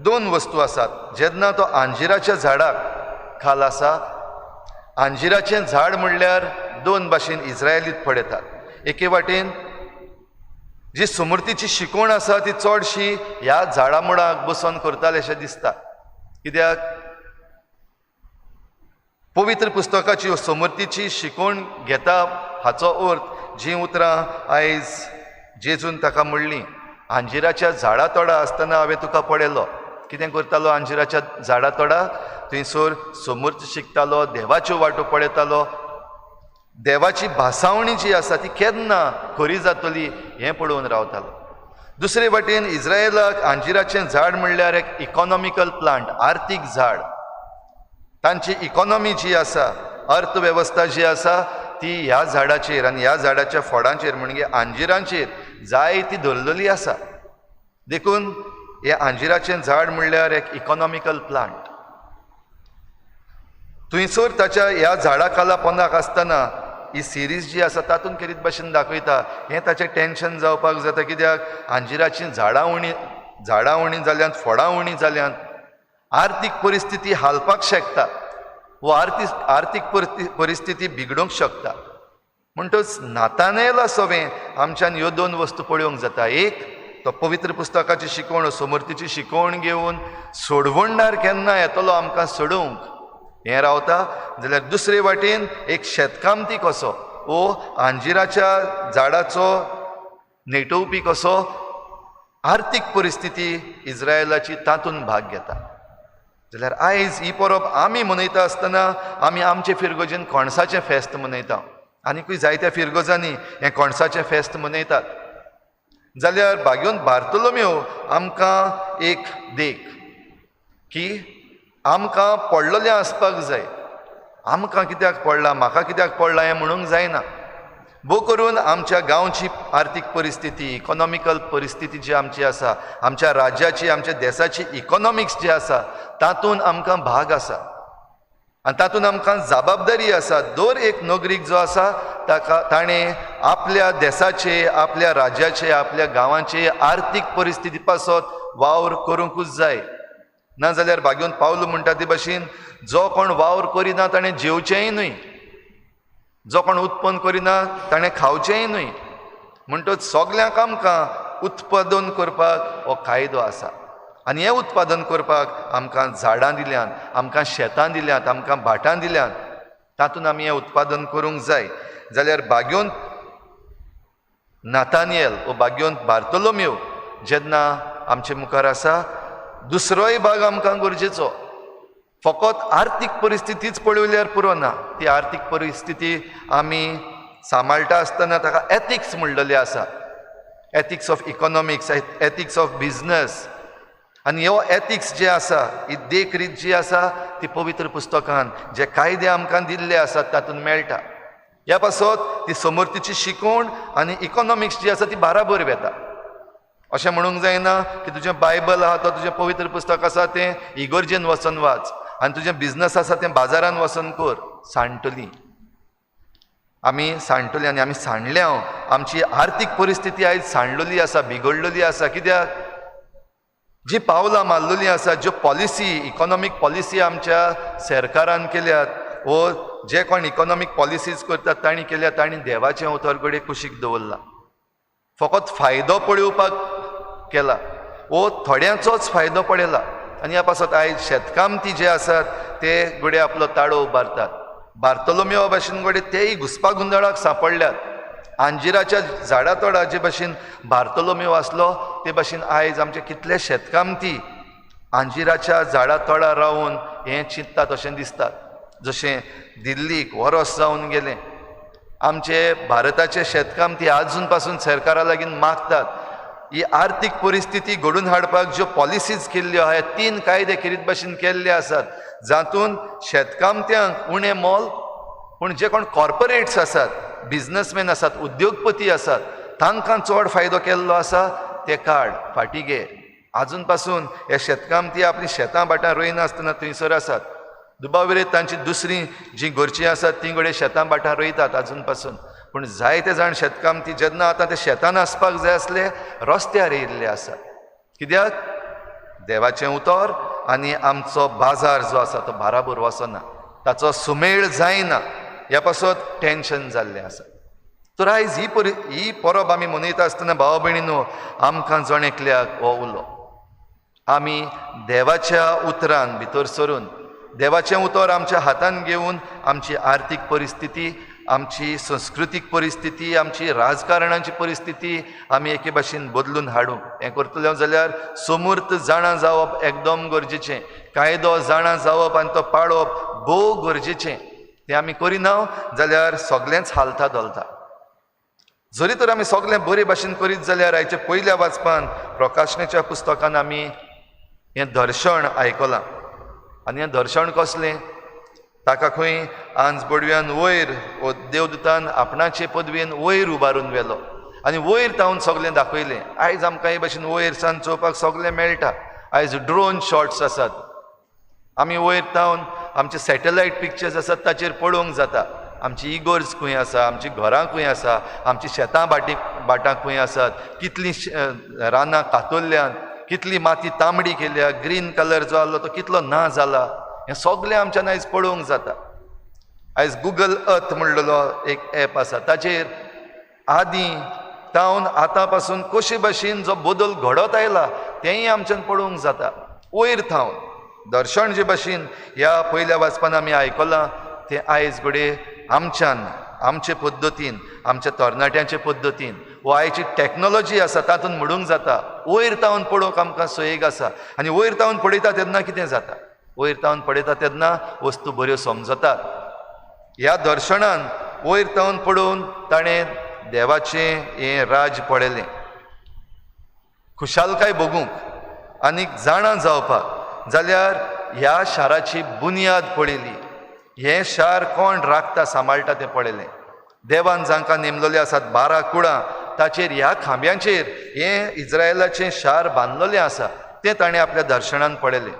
दोन वस्तू आसात जेन्ना तो आंजिराच्या झाडाक खाल आसा आंजिराचें झाड म्हणल्यार दोन भाशेन इस्रायलीत पळयतात एके वाटेन जी समृद्धीची शिकवण आसा ती चडशी ह्या झाडा मुळाक बसोन करताले अशें दिसता कित्याक पवित्र पुस्तकाची समृद्धीची शिकवण घेता हाचो अर्थ जी उतरां आयज जेजून ताका म्हणली आंजिराच्या झाडा तोडा आसतना हांवें तुका पळयलो कितें करतालो आंजिराच्या झाडा तोडा थंयसर समृद्ध शिकतालो देवाच्यो वाटो पळयतालो देवाची भासावणी जी आसा ती केन्ना खरी जातली हें पळोवन रावतालो दुसरे वाटेन इस्रायेलाक आंजिराचें झाड म्हणल्यार एक इकॉनॉमिकल प्लांट आर्थीक झाड तांची इकॉनॉमी जी आसा अर्थवेवस्था जी आसा ती ह्या झाडाचेर आनी ह्या झाडाच्या फोडांचेर म्हणजे अंजिरांचेर जाय ती धरलेली आसा. देखून हे अंजिराचें झाड म्हणल्यार एक इकॉनॉमिकल प्लांट. थंयसर ताच्या ह्या झाडा खाला पोंदाक आसतना ही सिरीज जी आसा तातूंत कितें भाशेन दाखयता हें ताचें टेन्शन जावपाक जाता. कित्याक अंजिराचीं झाडां उणी जाल्ल्यान फोडां उणी जाल्ल्यान आर्थीक परिस्थिती हालपाक शकता वो आर्थीक परिस्थिती बिगडूंक शकता. म्हणटच नातानेल सोबें आमच्यान ह्यो दोन वस्तू पळोवंक जाता. एक तो पवित्र पुस्तकाची शिकवण समर्थीची शिकवण घेवन सोडवणदार केन्ना येतलो आमकां सोडूंक हें रावता. जाल्यार दुसरे वाटेन एक शेतकामती कसो वो अंजिराच्या झाडाचो नेटोवपी कसो आर्थीक परिस्थिती इस्रायलाची तातूंत भाग घेता. जाल्यार आयज ही परब आमी मनयता आसतना आमी आमचे फिरगोजेन कोणसाचें फेस्त मनयता. आनीकूय जायत्या फिरगोजांनी हें कोणसाचें फेस्त मनयतात. जाल्यार भाग्योन बार्तोलोमेव आमकां एक देख की आमकां पडलेलें आसपाक जाय. आमकां कित्याक पडला म्हाका कित्याक पडला हें म्हणूंक जायना. भोव करून आमच्या गांवची आर्थीक परिस्थिती इकॉनॉमिकल परिस्थिती जी आमची आसा आमच्या राज्याची आमच्या देशाची इकॉनॉमिक्स जी आसा तातूंत आमकां भाग आसा आनी तातूंत आमकां जबाबदारी आसा. दर एक नागरीक जो आसा ताणें आपल्या देशाचे आपल्या राज्याचे आपल्या गांवांचे आर्थीक परिस्थिती पासत वावर करूंकूच जाय. नाजाल्यार भाग्योन पावलो म्हणटा ते भाशेन जो कोण वावर करिना ताणें जेवचेंय न्हय, जो कोण उत्पन्न करिना ताणें खावचेंय न्हय. म्हणटच सगल्यांक आमकां उत्पादन करपाक हो कायदो आसा. आनी हें उत्पादन करपाक आमकां झाडां दिल्यान आमकां शेतां दिल्यात आमकां भाटां दिल्यात तातूंत आमी हें उत्पादन करूंक जाय. जाल्यार भाग्योन नातानिएल वो भाग्योन बार्तोलोमेव जेन्ना आमचे मुखार आसा दुसरोय भाग आमकां गरजेचो. फकत आर्थीक परिस्थितीच पळयल्यार पुरो ना. ती आर्थीक परिस्थिती आमी सांबाळटा आसतना ताका एथिक्स म्हणलेले आसा. Ethics of economics ethics of business. आनी ह्यो एथिक्स जे आसा ही देखरीत जी आसा ती पवित्र पुस्तकान जे कायदे आमकां दिल्ले आसात तातूंत मेळटा. ह्या पासत ती समर्थीची शिकवण आनी इकॉनॉमिक्स जी आसा ती बाराबर वेता. अशें म्हणूंक जायना की तुजें बायबल आहा तो तुजें पवित्र पुस्तक आसा तें इगर्जेन वचून वाच आनी तुजें बिजनस आसा तें बाजारान वचून कर. सांडटली आमी सांडटली आनी आमी सांडल्या. आमची आर्थीक परिस्थिती आयज सांडलेली आसा बिगडलेली आसा. कित्याक जी पावलां मारलेलीं आसा ज्यो पॉलिसी इकॉनॉमीक पॉलिसी आमच्या सरकारान केल्यात वो जे कोण इकॉनॉमीक पॉलिसीज करतात तांणी केल्या तांणी देवाचें उतर घडये कुशीक दवरला. फकत फायदो पळोवपाक केला वो थोड्यांचोच फायदो पळयला. आनी ह्या पासत आयज शेतकामती जे आसात ते घडये आपलो ताळो उबारतात. बार्तोलोमेव भाशेन घडये तेय घुसपागोंदळाक सांपडल्यात. अंजिराच्या झाडा तोडा जे भाशेन बार्तोलोमेव आसलो ते भाशेन आयज आमचे कितले शेतकामती अंजिराच्या झाडा तोडा रावन हें चिंततात अशें दिसतात. जशें दिल्लीक वरोस जावन गेलें. आमचे भारताचे शेतकामती आजून पासून सरकारा लागीं मागतात ही आर्थीक परिस्थिती घडून हाडपाक ज्यो पॉलिसीज केल्ल्यो आहा 3 कायदे किरीत भाशेन केल्ले आसात जातून शेतकामत्यांक उणें मोल पूण जे कोण कॉर्पोरेट्स आसात बिझनसमॅन आसात उद्योगपती आसात तांकां चड फायदो केल्लो आसा ते काड फाटीं घे. आजून पासून हे शेतकामती आपली शेतां भाटां रोयना आसतना थंयसर आसात. दुबाविरेत तांची दुसरी जी घरचीं आसात तीं घडये शेतां भाटां रोयतात आजून पासून. पूण जायते जाण शेतकामती जेन्ना आतां ते शेतान आसपाक जाय आसले रस्त्यार येयल्ले आसात. कित्याक देवाचें उतर आनी आमचो बाजार जो आसा तो बाराबर वचना ताचो सुमेळ जायना ह्या पासत टेन्शन जाल्लें आसा. तर आयज ही परब आमी मनयता आसतना भाव भयणीनो आमकां जणेकल्याक हो उलो आमी देवाच्या उतरान भितर सरून देवाचें उतर आमच्या हातान घेवन आमची आर्थीक परिस्थिती आमची संस्कृतीक परिस्थिती आमची राजकारणाची परिस्थिती आमी एके भाशेन बदलून हाडूंक हें करतले जाल्यार समूर्त जाणां जावप एकदम गरजेचें. कायदो जाणां जावप आनी तो पाळप भोव गरजेचें. तें आमी करिना जाल्यार सगळेंच हालता दोलता. जरी तर आमी सगळें बरे भाशेन करीत जाल्यार आयच्या पयल्या वाचपान प्रकाशनेच्या पुस्तकान आमी हें दर्शण आयकलां. आनी हें दर्शण कसलें ताका खंय आंज बडव्यान वयर देवदूतान आपणाचे पदवेन वयर उबारून व्हेलो आनी वयर तावन सगळें दाखयलें. आयज आमकां हे भाशेन वयर सावन चोवपाक सगळें मेळटा. आयज ड्रोन शॉट्स आसात, आमी वयर तावन आमचे सॅटेलायट पिक्चर्स आसात ताचेर पळोवंक जाता. आमची इगोर्ज खंय आसा, आमची घरां खंय आसा, आमची शेतां बाटां खंय आसात, कितलीं रानां कातरल्यात, कितली माती तांबडी केल्या, ग्रीन कलर जो आसलो तो कितलो ना जाला, हें सगळें आमच्यान आयज पळोवंक जाता. आयज गुगल अर्थ म्हणलेलो एक ऍप आसा, ताचेर आदीं तावन आतां पासून कशे भाशेन जो बदल घडत आयला तेंय आमच्यान पळोवंक जाता. वयर थावन दर्शन जे भाशेन ह्या पयल्या वाचपान आमी आयकलां तें आयज घडये आमचे पद्दतीन, आमच्या तरणाट्यांचे पद्दतीन वो आयची टॅक्नॉलॉजी आसा तातूंत म्हणूंक जाता. वयर तावन पळोवंक आमकां सोयेग आसा. आनी वयर तावन पळयता तेन्ना कितें जाता, वयर तावन पळयता तेन्ना वस्तू बऱ्यो समजतात. ह्या दर्शनान वयर तावन पळोवन ताणें देवाचें हें राज पळयलें, खुशालकाय भोगूंक आनीक जाणां जावपाक. जाल्यार ह्या शाराची बुनयाद पळयली, हें शार कोण राखता सांबाळटा तें पळयलें. देवान जांकां नेमलेले आसात 12 कुळां, ताचेर ह्या खांब्यांचेर हें इज्रायलाचें शार बांदलेलें आसा तें ताणें आपल्या दर्शनान पळयलें.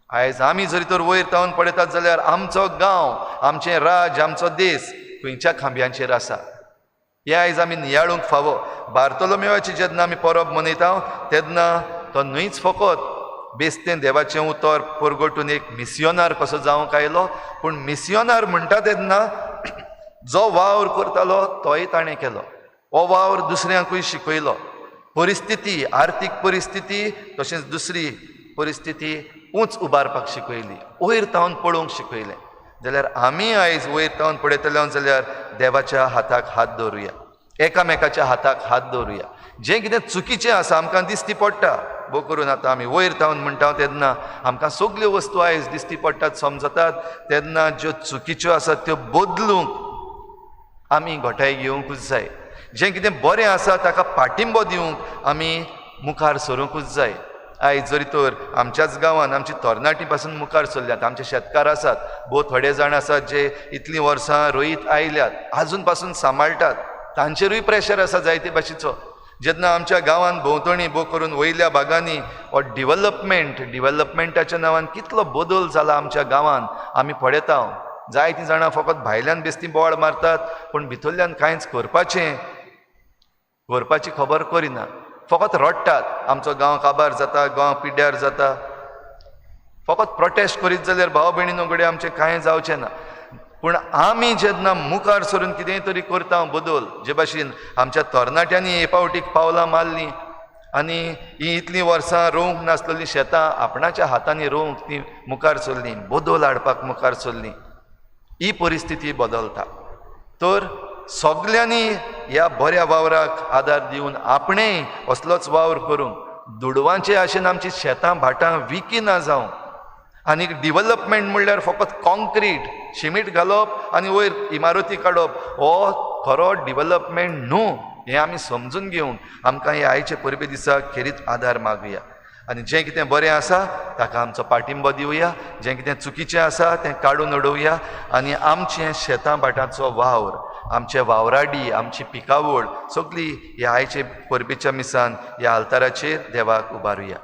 आयज आमी जरी तर वयर तावन पळयतात जाल्यार आमचो गांव, आमचें राज, आमचो देश खंयच्या खांब्यांचेर आसा हें आयज आमी नियाळूंक फावो. बार्तोलोमेवाची जेन्ना आमी परब मनयता तेन्ना तो न्हयच फकत बेस्तें देवाचें उतर परगटून एक मिसियोनार कसो जावंक आयलो, पूण मिसियोनार म्हणटा तेन्ना जो वावर करतालो तोय ताणें केलो. हो वावर दुसऱ्यांकूय शिकयलो. परिस्थिती, आर्थीक परिस्थिती तशेंच दुसरी परिस्थिती उंच उबारपाक शिकयली, वयर तावन पळोवंक शिकयलें. जाल्यार आमी आयज वयर तावन पळयतले जाल्यार देवाच्या हाताक हात दवरुया, एकामेकाच्या हाताक हात दवरुया. जें कितें चुकीचें आसा आमकां दिसती पडटा, भोव करून आतां आमी वयर तावन म्हणटा तेन्ना आमकां सगल्यो वस्तू आयज दिसती पडटात, समजतात. तेन्ना ज्यो चुकीच्यो आसात त्यो बदलूंक आमी घोटाय घेवंकूच जाय. जें कितें बरें आसा ताका पाठिंबो दिवंक आमी मुखार सरूंकूच जाय. आयज जरी तर आमच्याच गांवांत आमची तरणाटी पासून मुखार सरल्यात, आमचे शेतकार आसात, भोव थोडे जाण आसात जे इतलीं वर्सां रोयत आयल्यात, आजून पासून सांबाळटात, तांचेरूय प्रेशर आसा जायते भाशेचो. जेन्ना आमच्या गांवांत भोंवतणी भोव करून वयल्या भागांनी हो डिव्हलपमेंटाच्या नांवान कितलो बदल जाला आमच्या गांवांत आमी पळयता. जायतीं जाणां फकत भायल्यान बेश्टी बोवाळ मारतात, पूण भितरल्यान कांयच करपाची खबर करिना, फकत रडटात. आमचो गांव काबार जाता, गांव पिड्ड्यार जाता. फकत प्रोटेस्ट करीत जाल्यार भाव भयणीनो घडये आमचें कांय जावचें ना. पूण आमी जेन्ना मुखार सरून कितेंय तरी करता बदल, जे भाशेन आमच्या तरणाट्यांनी हे फावटीक पावलां मारलीं आनी हीं इतलीं वर्सां रोवंक नासलेलीं शेतां आपणाच्या हातांनी रोवंक तीं मुखार सरलीं, बदल हाडपाक मुखार सरलीं, ही परिस्थिती बदलता. तर सगल्यांनी ह्या बऱ्या वावराक आदार दिवन आपणेय असलोच वावर करूंक, दुडवांचे आशेन आमची शेतां भाटां विकी ना जावं. आनी डिव्हलपमेंट म्हणल्यार फकत कॉन्क्रीट शिमीट घालप आनी वयर इमारती काडप हो खरो डिव्हलपमेंट न्हू, हें आमी समजून घेवंक आमकां हे आयचे परबे दिसाक खेरीत आदार मागुया. आनी जें कितें बरें आसा ताका आमचो पाठिंबो दिवया, जें कितें चुकीचें आसा तें काडून उडोवया आनी आमचें शेतां भाटांचो वावर, आमचे वावराडी, आमची पिकावळ सगळी ह्या आयचे परबेच्या मिसान ह्या आल्ताराचेर देवाक उबारुया.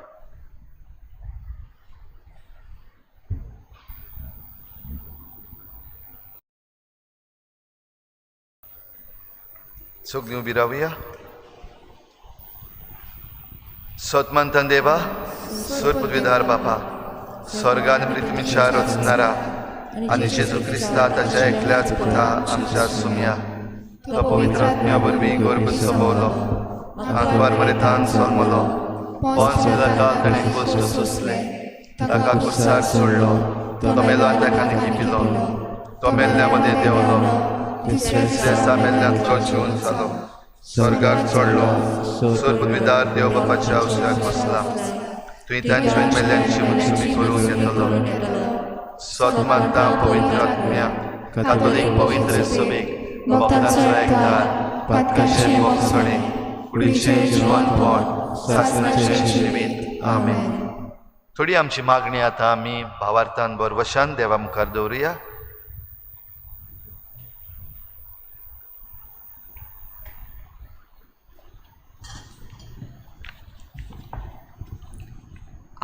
सगळीं उबी रावया. सतमंतन देवा, सर्पद्विधार बापा, स्वर्गान पृथ्वीच्या रचणारा आनी जेजू क्रिस्ता ताच्या एकल्याच पुता आमच्या सुम्या, तो पवित्र आत्म्या वरवीं गर्भ सोबवलो, आंतवार मरेतान जल्मलो, पोंच पिलातान ताणें कश्ट सोंसलें, ताका कुर्सार सोडलो, तो मेलो आनी ताका न्हिपिलो, तो मेल्ल्या मदें देंवलो, तिसऱ्या दिसा मेल्ल्यांत तो जिवन जालो, स्वर्गाक चडलो, सर्पद्विधार देव बापाच्या उजव्याक बसला, तुवें तांच्या मेल्ल्यांची मुत्सुमी करून घेतलो, सतमांता पवित्र आत्म्या, कातोलीक पवित्र सभेक, भक्तांचो एकदार, पातकाचें मोक्षणे, कुडीचें जिवन पोट, सासणाचें जिवीत. आमेन. थोडी आमची मागणी आतां आमी भावार्थान बरवशान देवा मुखार दवरुया.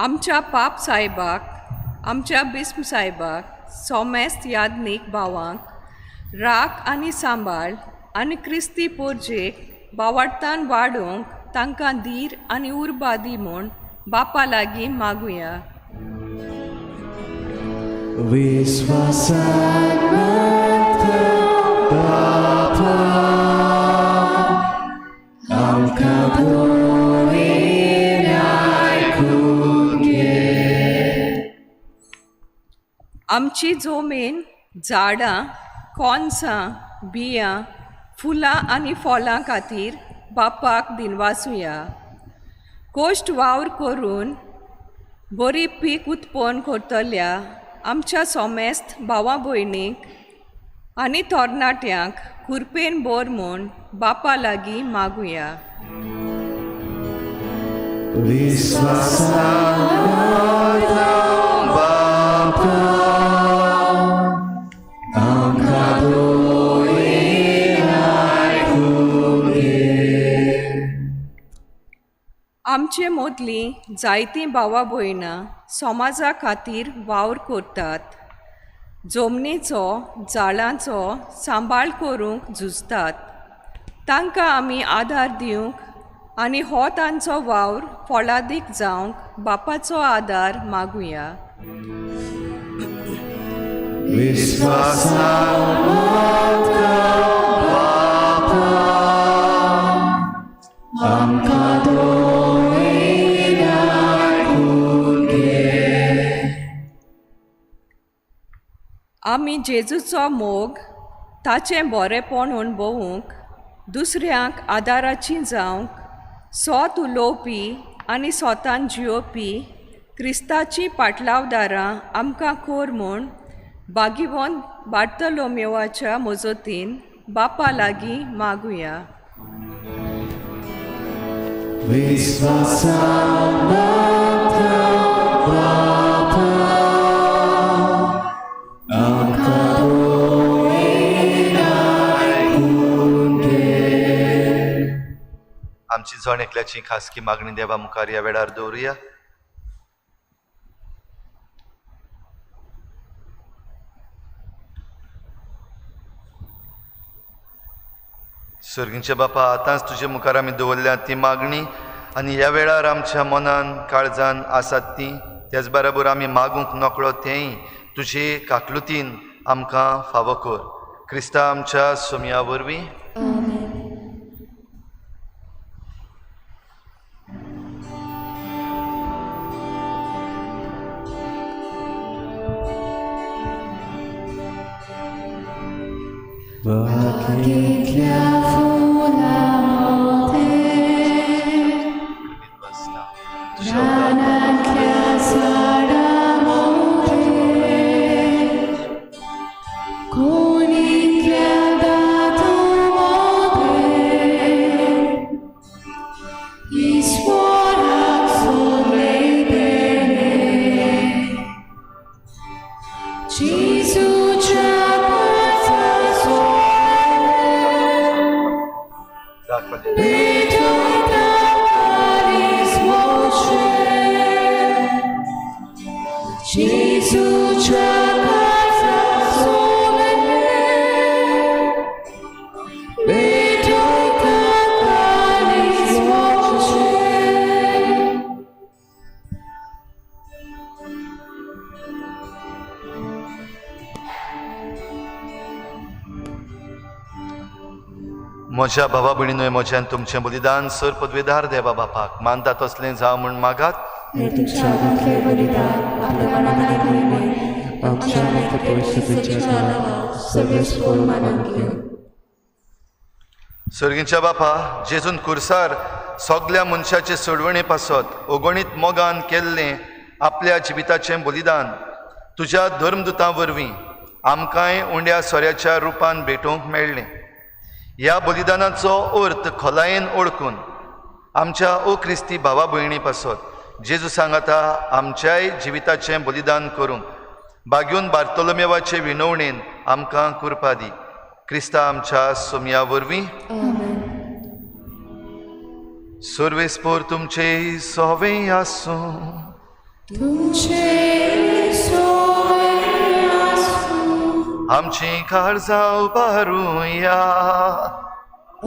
आमच्या पाप साहेबाक, आमच्या बिस्म साहेबाक, सोमेस्त यादनीक भावांक राख आनी सांबाळ आनी क्रिस्ती पोरजेक बावडतान वाडोवंक तांकां धीर आनी उर्बा दी म्हूण बापा लागीं मागुया. विश्वासान मागता बापा, आमकां बरोवन आयकून घे. आमची जमीन झाडां, कोणसां, बियां, फुलां आनी फळां खातीर बापाक दिनवासुया. कोश्ट वावर करून बरी पीक उत्पन्न करतल्या आमच्या सोमेस्त भावां भयणीक आनी तरणाट्यांक कुरपेन बोर म्हूण बापा लागीं मागुया. आमचे मदलीं जायतीं भावां भयणां समाजा खातीर वावर करतात. जमनीचो, झाडांचो सांबाळ करूंक झुजतात. तांकां आमी आदार दिवंक आनी हो तांचो वावर फळादीक जावंक बापाचो आदार मागुया. आमी जेजूचो मोग ताचें बरेपण अणभवूंक, दुसऱ्यांक आदाराची जावंक सोत उलोवपी आनी सोतान जियोवपी क्रिस्ताची पाटलावदारां आमकां कोर म्हूण भागिवंत बार्तोलोमेवाच्या मजतीन बापा लागीं मागुया. आमची जण एकल्याची खासगी मागणी देवा मुखार ह्या वेळार दवरुया. सर्गींचे बापा, आतांच तुजे मुखार आमी दवरल्या ती मागणी आनी ह्या वेळार आमच्या मनान काळजान आसात ती तेच बरोबर आमी मागूंक नकळो तेंय तुजे काकलुतीन आमकां फावो कर. क्रिस्ता आमच्या सोमया वरवीं. Baghitल्या फुलांमध्ये रानांतल्या झाडांमध्ये कोणीतल्या दातांमध्ये ईश्वराक सोडलेले जेजूच्या म्हज्या भावा भयणींनो, म्हज्यान तुमचें बलिदान सर पदवेदार देवा बापाक मानता तसलें जावं म्हूण मागात. सर्गींच्या बापा, जेजून कुर्सार सगल्या मनशाचे सोडवणे पासत ओगणीत मोगान केल्लें आपल्या जिविताचें बलिदान तुज्या धर्मदुतां वरवीं आमकांय उंड्या सोऱ्याच्या रुपान भेटोवंक मेळ्ळें. ह्या बलिदानाचो अर्थ खोलायेन ओळखून आमच्या ओ क्रिस्ती भावा भयणी पासत जेजू सांगाता आमच्याय जिविताचें बलिदान करूंक बाग्यून बार्तोलोमेवाचे विनवणेन आमकां कृपा दी. क्रिस्ता आमच्या सोमया वरवीं. सर्वेस्पोर तुमचे सोवें आसूं. तुमचे सोय आसूं आमची काळजां उबारूया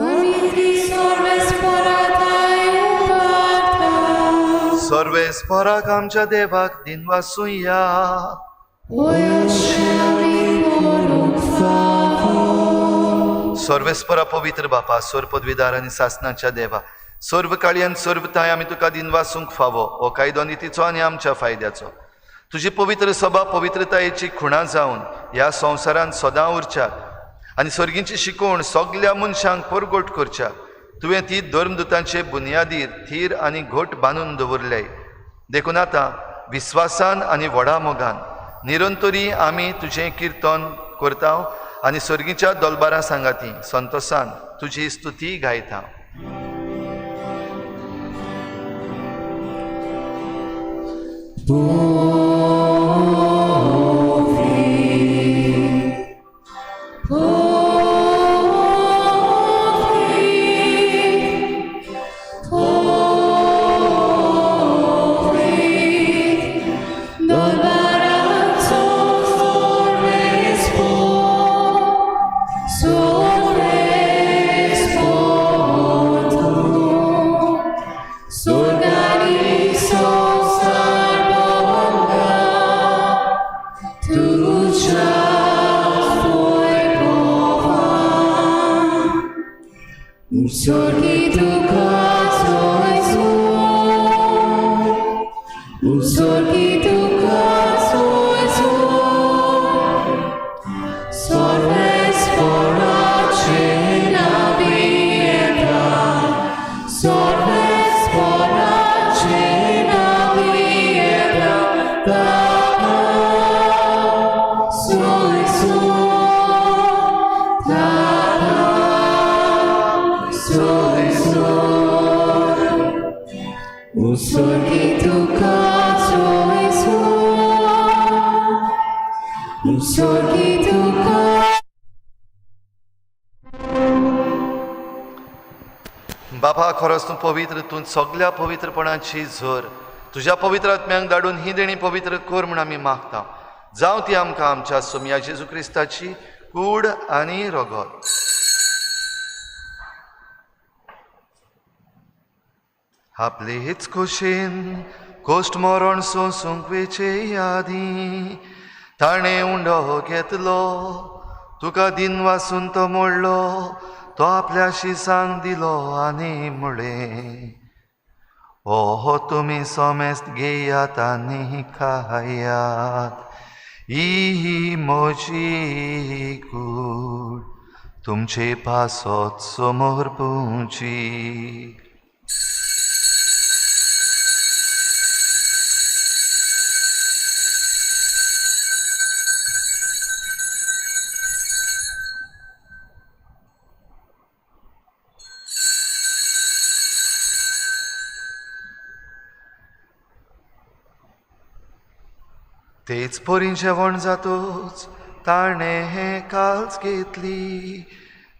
आमी ती सर्वेस्पराताय उबारता सर्वेस्पराक आमच्या देवाक दिन वासूया सर्वेस्परा पवित्र बापा स्वर पदवीदार आनी सासनाच्या देवा सर्व काळी आनी सर्वताय आमी तुका दिन वासूंक फावो हो कायदो नितीचो आनी आमच्या फायद्याचो तुजी पवित्र सभा पवित्रतायेची खुणा जावन ह्या संवसारांत सदां उरच्या आनी सर्गींची शिकवण सगल्या मनशांक परगट करच्या तुवें ती धर्मदुतांचे बुनयादीर थीर आनी घोट बांदून दवरले देखून आतां विस्वासान आनी व्हडा मोगान निरंतरी आमी तुजें किर्तन करता आनी सर्गीच्या दोलबारा सांगाती संतोशान तुजी स्तुती गायता बापा खरोच तूं पवित्र तूं सगल्या पवित्रपणाची झर तुज्या पवित्र आत्म्यांक धाडून ही देणी पवित्र कर म्हूण आमी मागता जावं ती आमकां आमच्या सोम्या जेजू क्रिस्ताची कूड आनी रगत आपलेच खोशेन कोश्ट मरण सोंसूंक वेचे यादी ताणें उंडो घेतलो तुका दिन वासून तो मोडलो तो आपल्या शिसांक दिलो आनी मुळे ओहो तुमी सोमेस्त घेयात आनी खायात ही म्हजी कूड तुमचे पासत समोर पुंची तेच पोरी जेवण जातोच ताणें हें काल्च घेतली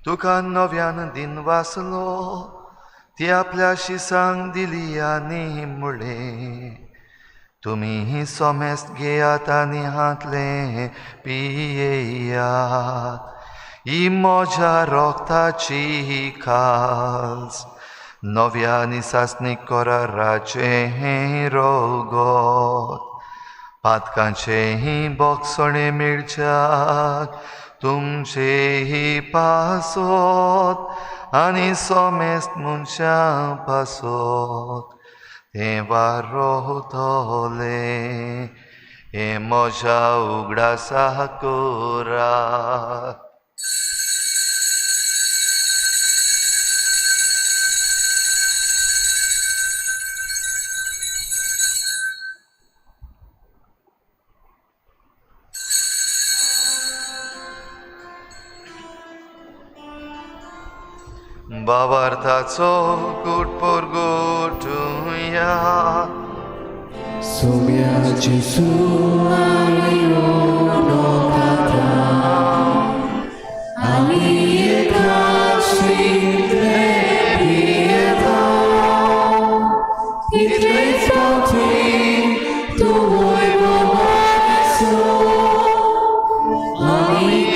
तुका नव्यान दिन वासलो ती आपल्या शिसांक दिली आनी मुळे तुमी सोमेस्त घेयात आनी हातलें पियेयात ही म्हज्या रोगताची खास नव्या आनी सासणीक कराराचें रोगत पातकांचेही बोगसणे मिरच्याक तुमचेही पासत आनी सोमेस्त मनशां पासत तेव्हा रोवतले हे म्हज्या उगडासा कोरात बाबार्थाचो गुट पोर गोठुया सोम्या जेजू आयो लोकाता आनी एकाची पियेता इतलेच फावटी तूं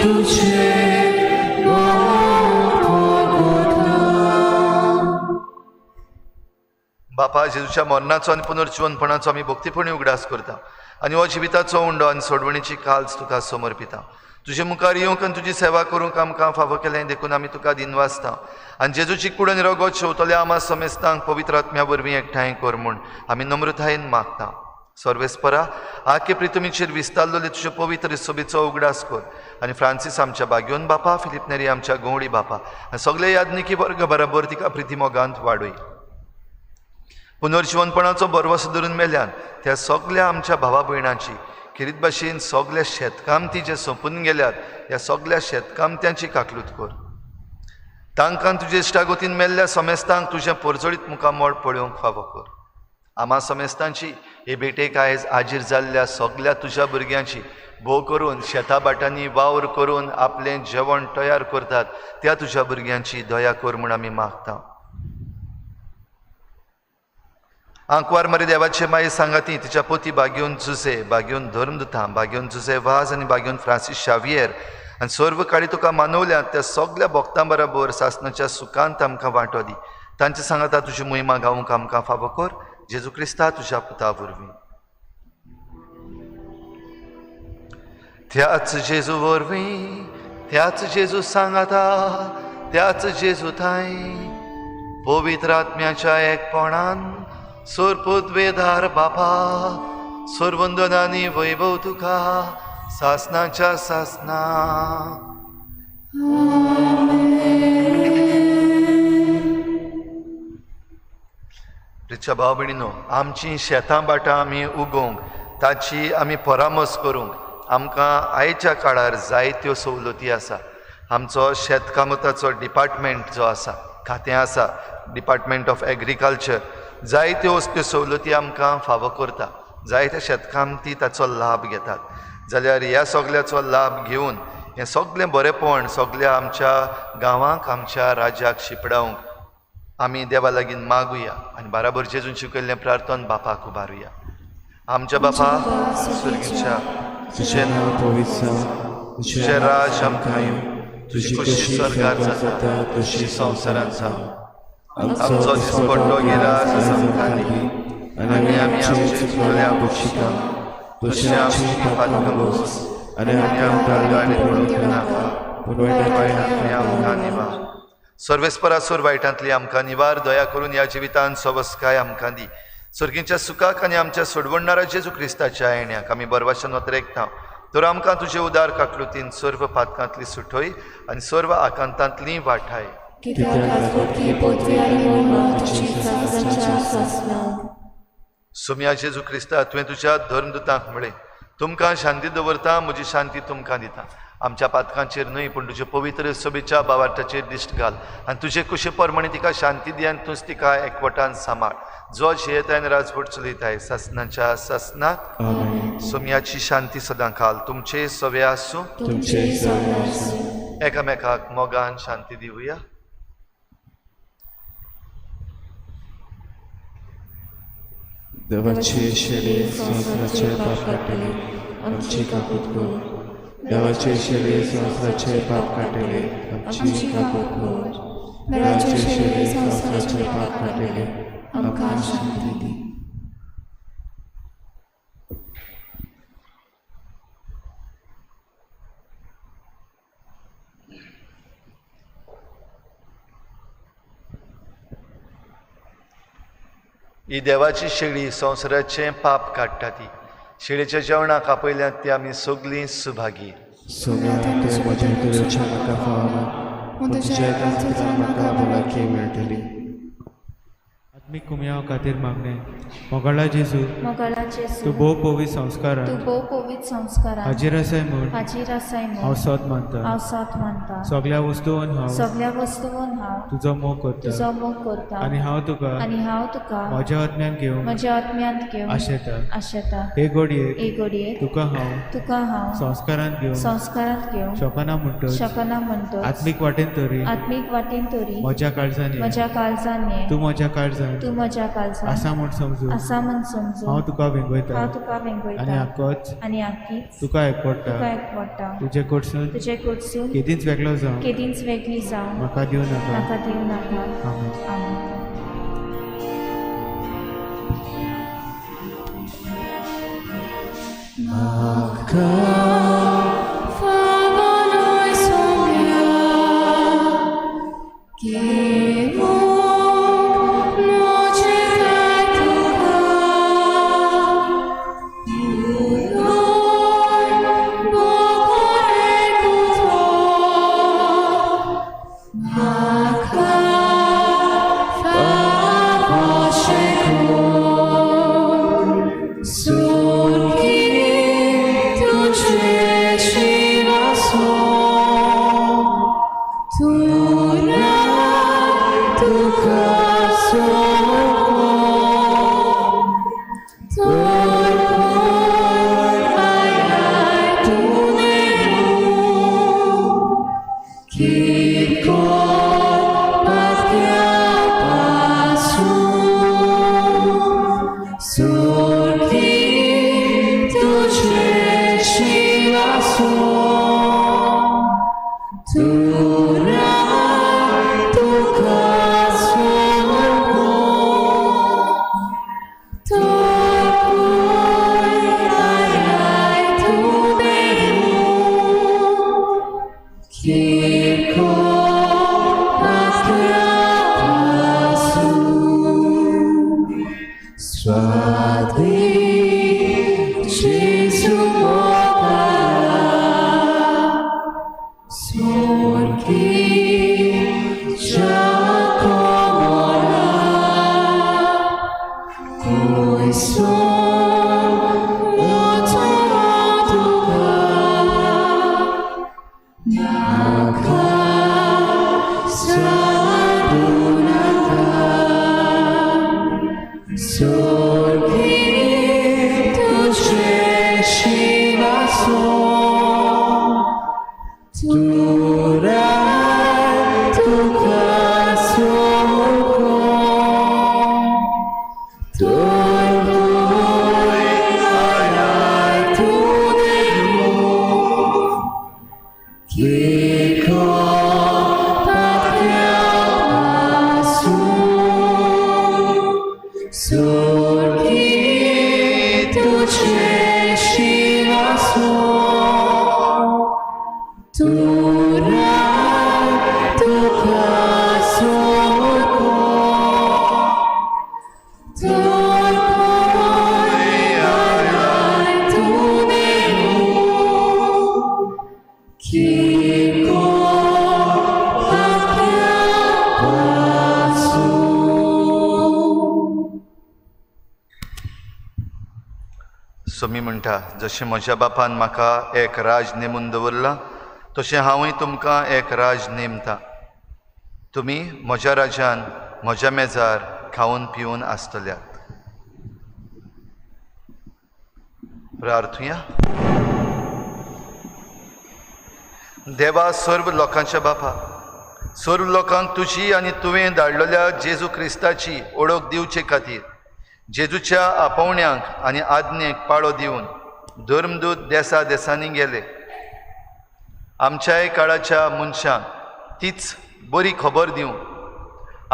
तुझे बापा जेजूच्या मरणाचो आनी पुनर्जीवनपणाचो आमी भक्तीपणी उगडास करता आनी हो जिविताचो उंडो आनी सोडवणीची काल्स तुका समर्पिता. तुजे मुखार येवंक आनी तुजी सेवा करूंक आमकां फावो केलें देखून आमी तुका दिनवासता आनी जेजूची कूड आनी रगत शेवतल्या आमा समेस्तांक पवित्र आत्म्या वरवीं एकठांय कर म्हूण आमी नम्रतायेन मागता. सर्वेस्परा आखे प्रितुमीचेर विस्तारलेले तुजे पवित्र सोबीचो उगडास कर आनी फ्रांसीस आमच्या बागयोन बापा, फिलिप नेरी आमच्या गवळी बापा आनी सगळे यादनिकी वर्ग बराबर तिका प्रिती मोगांत वाडय. पुनर्जीवनपणाचो बरवस धरून मेल्यान त्या सगळ्या आमच्या भावा भयणांची खेरीत भाशेन सगळ्या शेतकामती जे सोंपून गेल्यात ह्या सगळ्या शेतकामत्यांची काकलूत कर. तांकां तुजे इश्टागोतीन मेल्ल्या समेस्तांक तुजें परजळीत मुखामोळ पळोवंक फावो कर. आमा समेस्तांची हे भेटेक आयज हाजीर जाल्ल्या सगळ्या तुज्या भुरग्यांची भोव करून शेता बाटांनी वावर करून आपलें जेवण तयार करतात त्या तुज्या भुरग्यांची दया कर म्हूण आमी मागता. आंकवार मरे देवाचे माये सांगाती तिच्या पोती बागयोन जुसे, बागयोन धर्मदुतां, बागयोन जुसे वाज आनी बागयोन फ्रांसीस शावियर आनी सर्व काळी तुका मानवल्यात त्या सगळ्या भक्तां बरोबर सासणाच्या सुखांत आमकां वांटो दी. तांचे सांगाता तुजी महिमा गावूंक आमकां फावो कर. जेजू क्रिस्ता तुज्या पुता वरवीं. त्याच जेजू वरवीं, त्याच जेजू सांगाता, त्याच जेजू थंय पवित्र आत्म्याच्या एकपणान सोरपूत वेदार बापा सोरवंदनांनी वैभव तुका सासनाच्या सासना. रिच्या भाव भयणीनो, आमची शेतां बाटां आमी उगोवंक ताची आमी परामर्श करूंक आमकां आयच्या काळार जायत्यो सवलती आसा. आमचो शेतकामताचो डिपार्टमेंट जो आसा, खातें आसा, डिपार्टमेंट ऑफ एग्रीकल्चर, जायत्यो वस्तू सवलती आमकां फावो करता. जायते शेतकामती ताचो लाभ घेतात. जाल्यार ह्या सगळ्याचो लाभ घेवन हें सगळें बरेंपण सगळ्या आमच्या गांवांक, आमच्या राज्याक शिपडावंक आमी देवा लागीं मागुया आनी बाराबर जेजून शिकयल्लें प्रार्थन बापाक उबारुया. आमच्या बापा सुर्गीच्या, तुजें नांव पवित्र जावं, तुजें राज आमकां येवं, तुजी खुशी स्वर्गार जाता तशी संवसारांत जावं. आमचो दिसपट्टो गिरास आमकां दी आनी आमी आमचे चुकलेल्या बक्षिका तशें आमची पातकां बोस आनी आमकां गाडी पडूंक नाका पूण वायटांतली आमकां निवार. सर्वेस्परासूर वायटांतली आमकां निवार. दया करून ह्या जिवितांत सवस्काय आमकां दी. सर्गीच्या सुखाक आनी आमच्या सोडवणारा जेजू क्रिस्ताच्या येण्याक आमी बरवाशान वतरेकता. तर आमकां तुजे उदार काकलुतीन सर्व पातकांतली सुटोय आनी सर्व आकांतांतली वाठाय. सोम्या जेजू क्रिस्ता, तुवें तुज्या धर्मदुतांक म्हळें, तुमकां शांती दवरता, म्हजी शांती तुमकां दिता. आमच्या पातकांचेर न्हय पूण तुजे पवित्र सोबीच्या बावार्थाचेर दिश्ट घाल आनी तुजे कुशी परमणी तिका शांती दी आनी तूंच तिका एकवटान सांबाळ. जो जियेताय राजवट चलयताय सासनाच्या सासनाक सोम्याची शांती सदां घाल. तुमचे सवे आसूं, एकामेकाक मोगान शांती दिवया. देवाचे शेळे संवसाराचे पाप काडटले आमची काकूत कर. देवाचे शेळे संवसाराचे पाप काडटले आमची काकूत कर. देवाचे शेळे संवसाराचे पाप काडटले आमकां शांती दी. ही देवाची शेळी संवसाराचें पाप काडटा ती. शेळीच्या जेवणाक आपयल्यांत ती आमी सगळीं सुभागी. सोम्या ते म्हज्या भितरच्या म्हाका फावना पूण तुज्या एका पुत्रान म्हाका भलायकी मेळटली. आत्मीक कुमयाव खातीर मागणें. मोगाळा जेजू, तूं भोव पवित्र संस्कारान हाजीर आसाय म्हूण हांव सत मानता. सगळ्या वस्तूंत हांव तुजो मोग करता आनी हांव तुका म्हज्या आत्म्यान घेवंक आशेता. हे घडयेक तुका हांव संस्कारांत घेवन शकना म्हणटच आत्मीक वाटेन तरी म्हज्या काळजान तूं म्हज्या काळजान तूं म्हज्या काळजांत आसा म्हूण समजून आसा म्हूण समजून हांव तुका वेंगयता हांव तुका वेंगयता आनी आक्कोच आनी आख्खीच तुका एकवडटा तुका एकवडटा तुजे कडसून तुजे कडसून केदींच वेगळो जावं केदींच वेगळी जावं म्हाका दिवं नाका म्हाका दिवं नाका आमेन. आमेन. सोमी म्हणटा जशें म्हज्या बापान म्हाका एक राज नेमून दवरला तशें हांवूय तुमकां एक राज नेमता. तुमी म्हज्या राजान म्हज्या मेजार खावन पिवन आसतल्यात. प्रार्थुया. देवा सर्व लोकांच्या बापा, सर्व लोकांक तुजी आनी तुवें धाडलेल्या जेजू क्रिस्ताची ओळख दिवचे खातीर जेजूच्या आपोवण्यांक आनी आज्ञेक पाळो दिवन धर्मदूत देसा देसांनी गेले. आमच्याय काळाच्या मनशांक तीच बरी खबर दिवं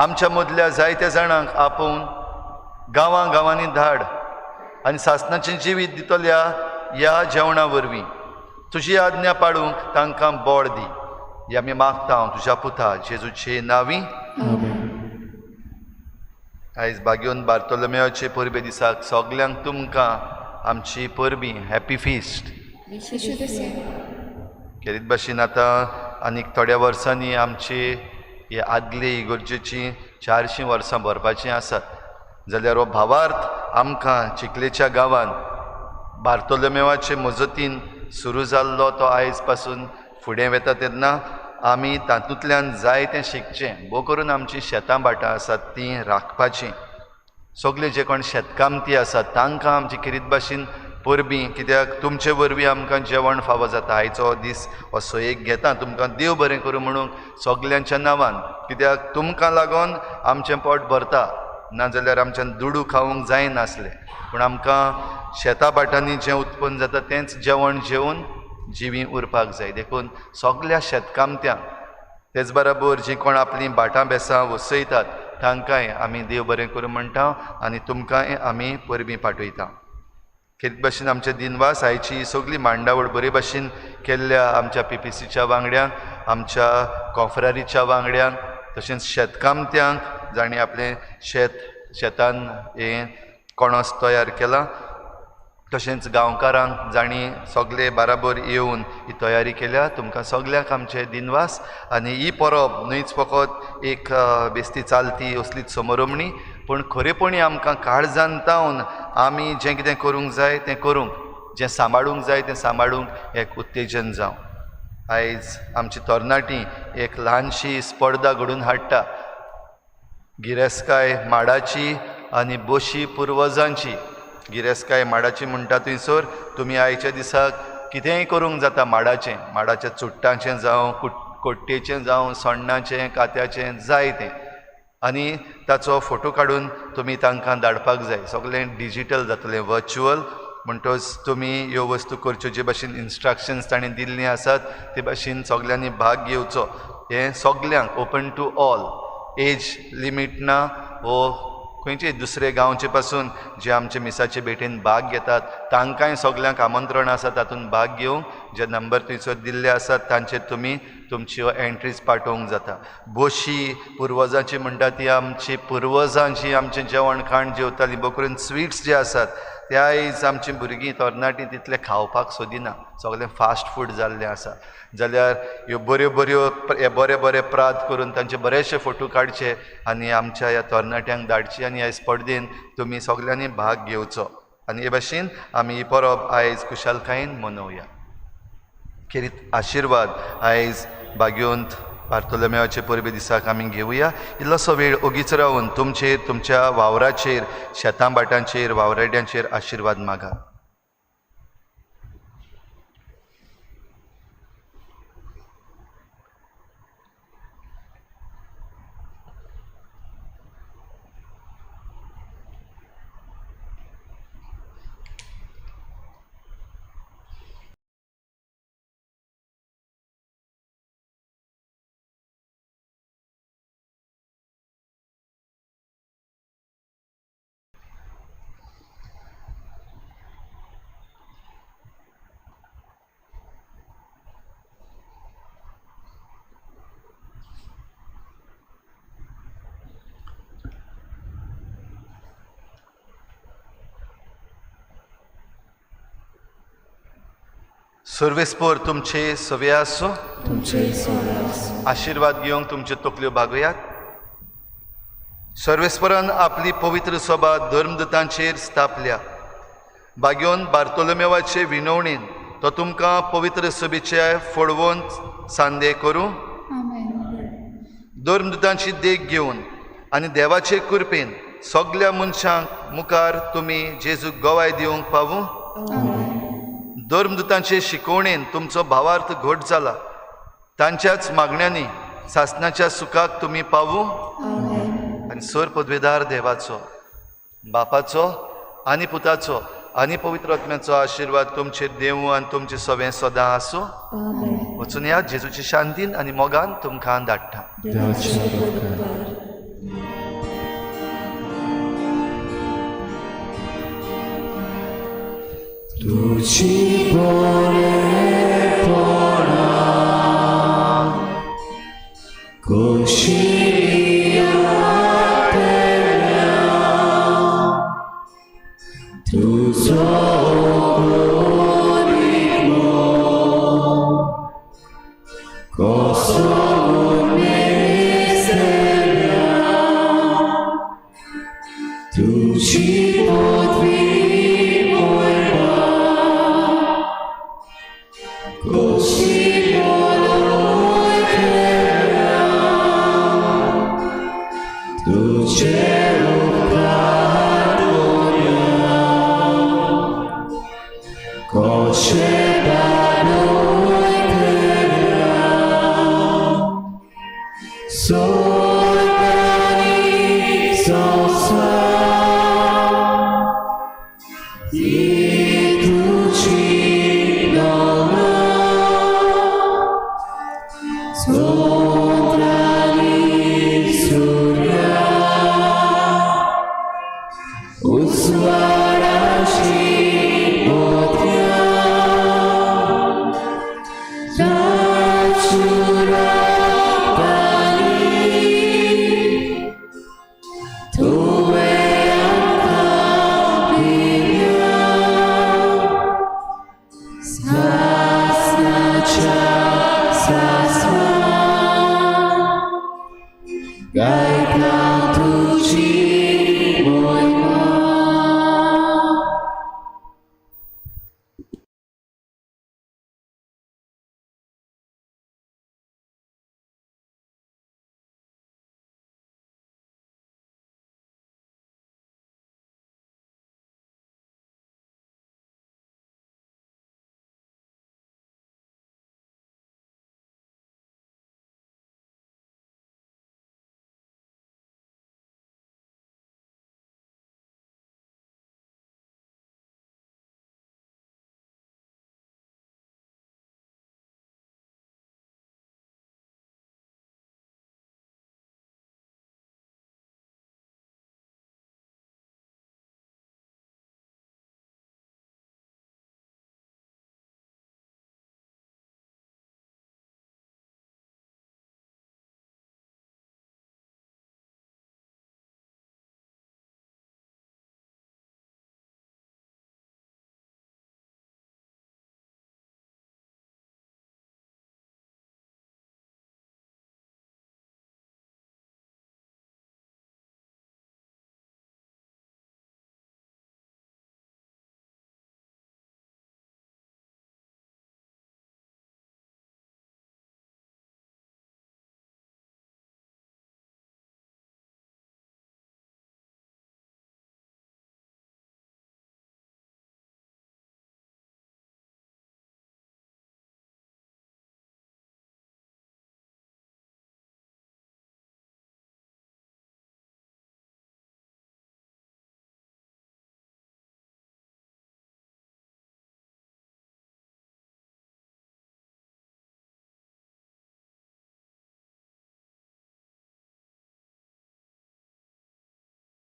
आमच्या मदल्या जायत्या जाणांक आपोवन गांवां गांवांनी धाड आनी सासणाचें जिवीत दितल्या ह्या जेवणा वरवीं तुजी आज्ञा पाळूंक तांकां बोड दी. हे आमी मागता हांव तुज्या पुता जेजूचे नांवी. आयज बागयोन बार्तोलोमेवाचे परबे दिसाक सगल्यांक तुमकां आमची परबी हॅपी फिस्ट. खेरीत भाशेन आतां आनीक थोड्या वर्सांनी आमची ही आदली इगर्जेची 400 वर्सां भरपाचीं आसात. जाल्यार हो भावार्थ आमकां चिखलेच्या गांवांत बार्तोलोमेवाचे मजतीन सुरू जाल्लो तो आयज पासून फुडें वता तेन्ना आमी तातूंतल्यान जाय तें शिकचें. भोव करून आमचीं शेतां भाटां आसात तीं राखपाचीं. सगळे जे कोण शेतकामती आसात तांकां आमची किरीत भाशेन परबी, कित्याक तुमचे वरवीं आमकां जेवण फावो जाता. आयचो दीस हो सयेक घेता तुमकां देव बरें करूं म्हणून सगल्यांच्या नांवान, कित्याक तुमकां लागून आमचें पोट भरता नाजाल्यार आमच्यान दुडू खावंक जायनासलें पूण आमकां शेता भाटांनी जें उत्पन्न जाता तेंच जेवण जेवन जिवी उरपाक जाय देखून सगल्या शेतकामत्यांक तेच बरोबर जीं कोण आपलीं भाटां बेसां वसयतात तांकांय आमी देव बरें करूं म्हणटा आनी तुमकांय आमी परबीं पाठयता. कितें भाशेन आमचे दिनवास आयची सगळी मांडावळ बरे भाशेन केल्ल्या आमच्या PPCच्या वांगड्यांक, आमच्या कॉन्फ्ररीच्या वांगड्यांक, तशेंच शेतकामत्यांक जाणी आपलें शेतान हें कोणोस तयार केला, तशेंच गांवकारांक जाणी सगळे बराबर येवन ही तयारी केल्या. तुमकां सगल्यांक आमचे दिनवास. आनी ही परब न्हयच फकत एक बेस्ती चालती असलीच समारंभणी पूण खरेपणी आमकां काळजान तावन आमी जें कितें करूंक जाय तें करूंक, जें सांबाळूंक जाय तें सांबाळूंक एक उत्तेजन जावं. आयज आमची तरणाटीं एक ल्हानशी स्पर्धा घडोवन हाडटा, गिरेस्तकाय माडाची आनी बशी पुर्वजांची. गिरेस्तकाय माडाची म्हणटा थंयसर तुमी आयच्या दिसाक कितेंय करूंक जाता माडाच्या चुट्टांचें जावं, कोट्टेचें जावं, सण्णाचें, कात्याचें, जाय तें, आनी ताचो फोटो काडून तुमी तांकां धाडपाक जाय. सगळें डिजिटल जातलें, वर्च्युअल. म्हणटच तुमी ह्यो वस्तू करच्यो जे भाशेन इन्स्ट्रक्शन्स ताणें दिल्लीं आसात ते भाशेन सगल्यांनी भाग घेवचो. हें सगल्यांक open to all, age limit ना. वो खंयचे दुसरे गांवचे पासून जे आमचे मिसाचे भेटेन भाग घेतात तांकांय सगल्यांक आमंत्रण आसा तातूंत भाग घेवंक. जे नंबर थंयसर दिल्ले आसात तांचेर तुमी तुमच्यो एंट्रीज पाठोवंक जाता. बशी पुर्वजांची म्हणटा ती आमची पुर्वजां जी आमचें जेवण खाण जेवतालीं, बो करून स्विट्स जे आसात ते आयज आमची भुरगीं तरणाटीं तितले खावपाक सोदिना, सगळें फास्ट फूड जाल्लें आसा. जाल्यार ह्यो बऱ्यो बरे बरे प्राद करून तांचे बरेचशे फोटो काडचे आनी आमच्या ह्या तरणाट्यांक धाडची आनी ह्या स्पर्धेन तुमी सगल्यांनी भाग घेवचो. आनी हे भाशेन आमी ही परब आयज खुशालकायेन मनोवया. खेरीत आशिर्वाद आयज बाग्योंत बार्तोलोमेवाचे परबे दिसाक आमी घेवया. इल्लोसो वेळ ओगीच रावन तुमचेर, तुमच्या वावराचेर, शेतां भाटांचेर, वावराड्यांचेर आशिर्वाद मागा. सर्वेस्पर तुमचे सवे आसूं. आशिर्वाद घेवंक तुमच्यो तकल्यो भागयात. सर्वेस्परान आपली पवित्र सभा धर्मदूतांचेर स्थापल्या. बाग्योन बार्तोलोमेवाचे विनवणेन तो तुमकां पवित्र सभेचे फळवून सांदे करूं. धर्मदूतांची देख घेवन आनी देवाचे कृपेन सगल्या मनशांक मुखार तुमी जेजूक गोवाय दिवंक पावूं. धर्मदूतांचे शिकवणेन तुमचो भावार्थ घट जाला. तांच्याच मागण्यांनी सासणाच्या सुखाक तुमी पावूं. आनी सर पदवेदार देवाचो, बापाचो आनी पुताचो आनी पवित्र आत्म्याचो आशिर्वाद तुमचेर देवूं आनी तुमचें सवें सदां आसूं. वचून या जेजूचे शांतीन आनी मोगान तुमकां धाडटा. तुझी बरेपणा कशी यातेल्या, तुझो गरिबो कसो नेसल्या, तुझी पदवी so God